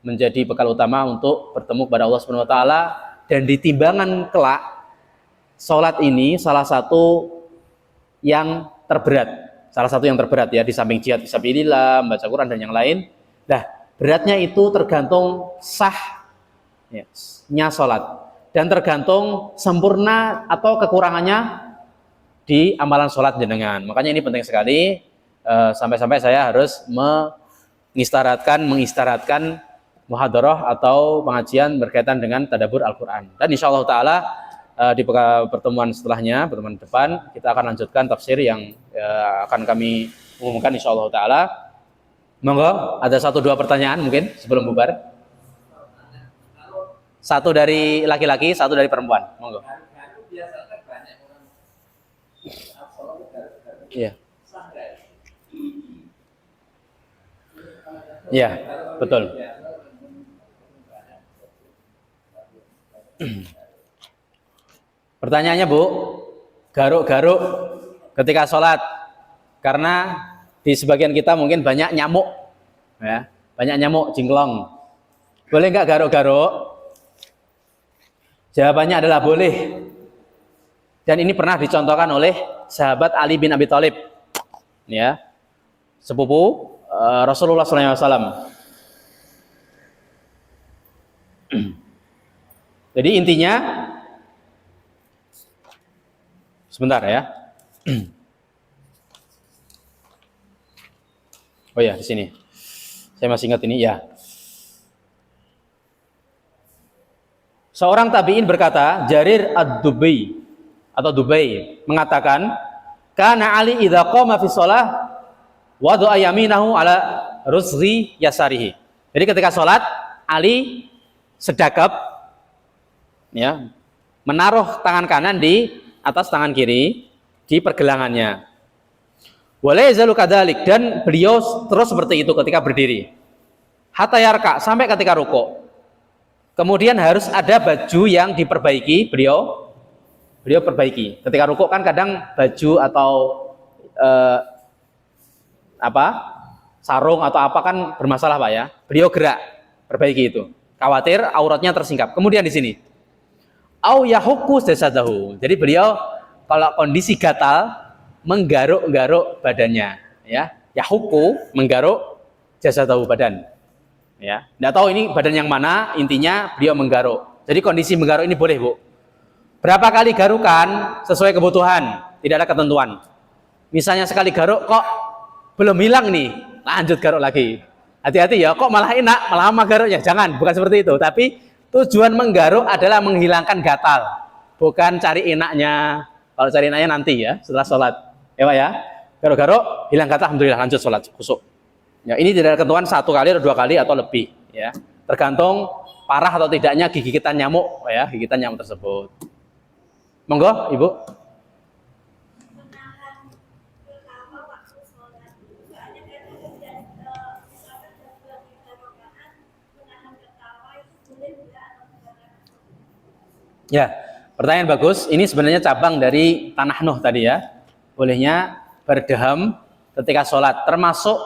menjadi bekal utama untuk bertemu kepada Allah Subhanahu wa taala. Dan di timbangan kelak, sholat ini salah satu yang terberat ya, di samping jihad fisabilillah, membaca Quran dan yang lain. Nah, beratnya itu tergantung sahnya sholat dan tergantung sempurna atau kekurangannya di amalan sholat jenengan. Makanya ini penting sekali. Sampai-sampai saya harus mengistaratkan muhadarah atau pengajian berkaitan dengan tadabbur Al-Quran. Dan insyaallah ta'ala di pertemuan setelahnya, pertemuan depan, kita akan lanjutkan tafsir yang akan kami umumkan insyaallah ta'ala. Monggo, ada 1-2 pertanyaan mungkin sebelum bubar. 1 dari laki-laki, 1 dari perempuan. Monggo. Iya. Iya, betul. Pertanyaannya Bu, garuk-garuk ketika sholat, karena di sebagian kita mungkin banyak nyamuk, ya, banyak nyamuk jingklong. Boleh nggak garuk-garuk? Jawabannya adalah boleh. Dan ini pernah dicontohkan oleh sahabat Ali bin Abi Thalib, ya, sepupu Rasulullah SAW. Jadi intinya Sebentar ya. Oh ya, di sini. Saya masih ingat ini ya. Seorang tabi'in berkata, Jarir ad-Dubai atau Dubai mengatakan, "Kana Ali idza qama fi shalah wada'a yaminahu ala rusghi yasarihi." Jadi ketika sholat, Ali sedekap ya, menaruh tangan kanan di atas tangan kiri di pergelangannya. Wala yazalu kadzalik, dan beliau terus seperti itu ketika berdiri. Hatta yarka, sampai ketika rukuk. Kemudian harus ada baju yang diperbaiki, beliau perbaiki. Ketika rukuk kan kadang baju atau sarung atau apa kan bermasalah Pak ya. Beliau gerak, perbaiki itu. Khawatir auratnya tersingkap. Kemudian di sini, au yahukku jasadahu. Jadi beliau kalau kondisi gatal menggaruk-garuk badannya, ya. Yahukku menggaruk jasadahu, badan. Ya, nggak tahu ini badan yang mana, intinya beliau menggaruk. Jadi kondisi menggaruk ini boleh, Bu. Berapa kali garukan sesuai kebutuhan, tidak ada ketentuan. Misalnya sekali garuk kok belum hilang nih, lanjut garuk lagi. Hati-hati ya, kok malah enak, malah lama garuknya. Jangan, bukan seperti itu. Tapi tujuan menggaruk adalah menghilangkan gatal, bukan cari enaknya. Kalau cari enaknya nanti ya, setelah sholat. Ya Pak ya, garuk-garuk, hilang gatal, alhamdulillah, lanjut sholat, kusuk. Ya, ini tidak ada ketentuan 1 kali atau 2 kali atau lebih, ya. Tergantung parah atau tidaknya gigitan nyamuk, ya, gigitan nyamuk tersebut. Monggo, Ibu. Ya, pertanyaan bagus. Ini sebenarnya cabang dari tanah Nuh tadi ya. Bolehnya berdeham ketika sholat, termasuk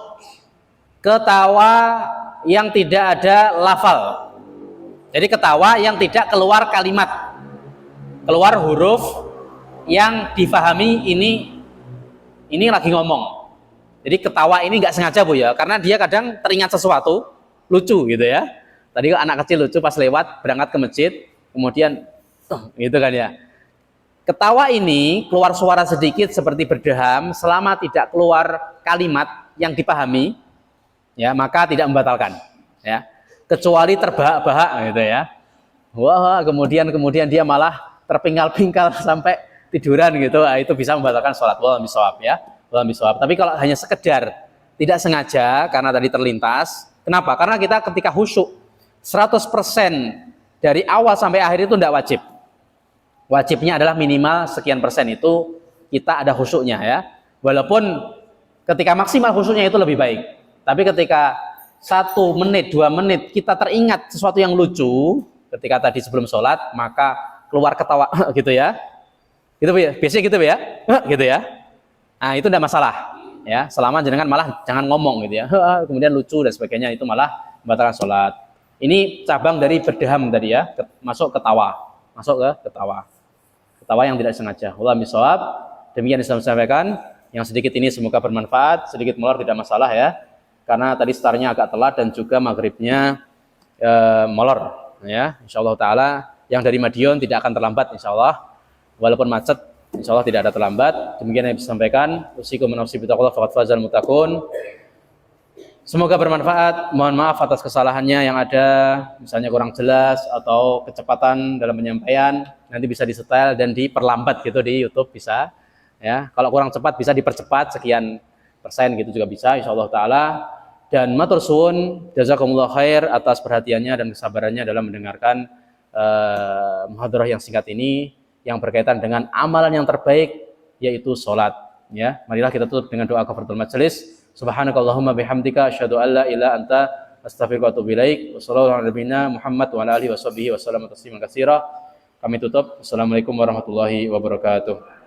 ketawa yang tidak ada lafal. Jadi ketawa yang tidak keluar kalimat, keluar huruf yang difahami ini lagi ngomong. Jadi ketawa ini nggak sengaja Bu ya, karena dia kadang teringat sesuatu lucu gitu ya. Tadi anak kecil lucu pas lewat berangkat ke masjid, kemudian gitu kan ya. Ketawa ini keluar suara sedikit seperti berdeham, selama tidak keluar kalimat yang dipahami, ya maka tidak membatalkan, ya. Kecuali terbahak-bahak gitu ya. Wah, kemudian dia malah terpingkal-pingkal sampai tiduran gitu, itu bisa membatalkan sholat. Wallahu a'lam ya. Wallahu a'lam. Tapi kalau hanya sekedar tidak sengaja karena tadi terlintas, kenapa? Karena kita ketika khusyuk 100% dari awal sampai akhir itu tidak wajib. Wajibnya adalah minimal sekian persen itu kita ada khusyuknya ya. Walaupun ketika maksimal khusyuknya itu lebih baik. Tapi ketika 1 menit, 2 menit kita teringat sesuatu yang lucu ketika tadi sebelum sholat, maka keluar ketawa gitu ya. Gitu ya, biasanya gitu ya. Gitu ya. Nah, itu tidak masalah ya. Selama jenengan malah jangan ngomong gitu ya. Kemudian lucu dan sebagainya, itu malah membatalkan sholat. Ini cabang dari berdeham tadi ya, masuk ketawa. Masuk ke ketawa. Ketawa yang tidak sengaja. Wallahu a'lam. Demikian yang saya sampaikan. Yang sedikit ini semoga bermanfaat, sedikit molor tidak masalah ya. Karena tadi startnya agak telat dan juga maghribnya molor ya. Insyaallah taala yang dari Madiun tidak akan terlambat insyaallah. Walaupun macet insyaallah tidak ada terlambat. Demikian yang bisa sampaikan. Usikum nafsi bittaqwa faqad fazal muttaqun. Semoga bermanfaat. Mohon maaf atas kesalahannya yang ada, misalnya kurang jelas atau kecepatan dalam penyampaian. Nanti bisa disetel dan diperlambat gitu di YouTube bisa. Ya, kalau kurang cepat bisa dipercepat sekian persen gitu juga bisa insyaallah taala. Dan matur suwun, jazakumullah khair atas perhatiannya dan kesabarannya dalam mendengarkan muhadarah yang singkat ini yang berkaitan dengan amalan yang terbaik yaitu salat ya. Marilah kita tutup dengan doa kafaratul majelis. Subhanakallahumma bihamdika asyhadu an la ilaha anta astaghfiruka wa atubu ilaik. Wassallallahu ala nabiyyina Muhammad wa ala alihi washabihi wasallam tasliman katsira. Kami tutup. Assalamualaikum warahmatullahi wabarakatuh.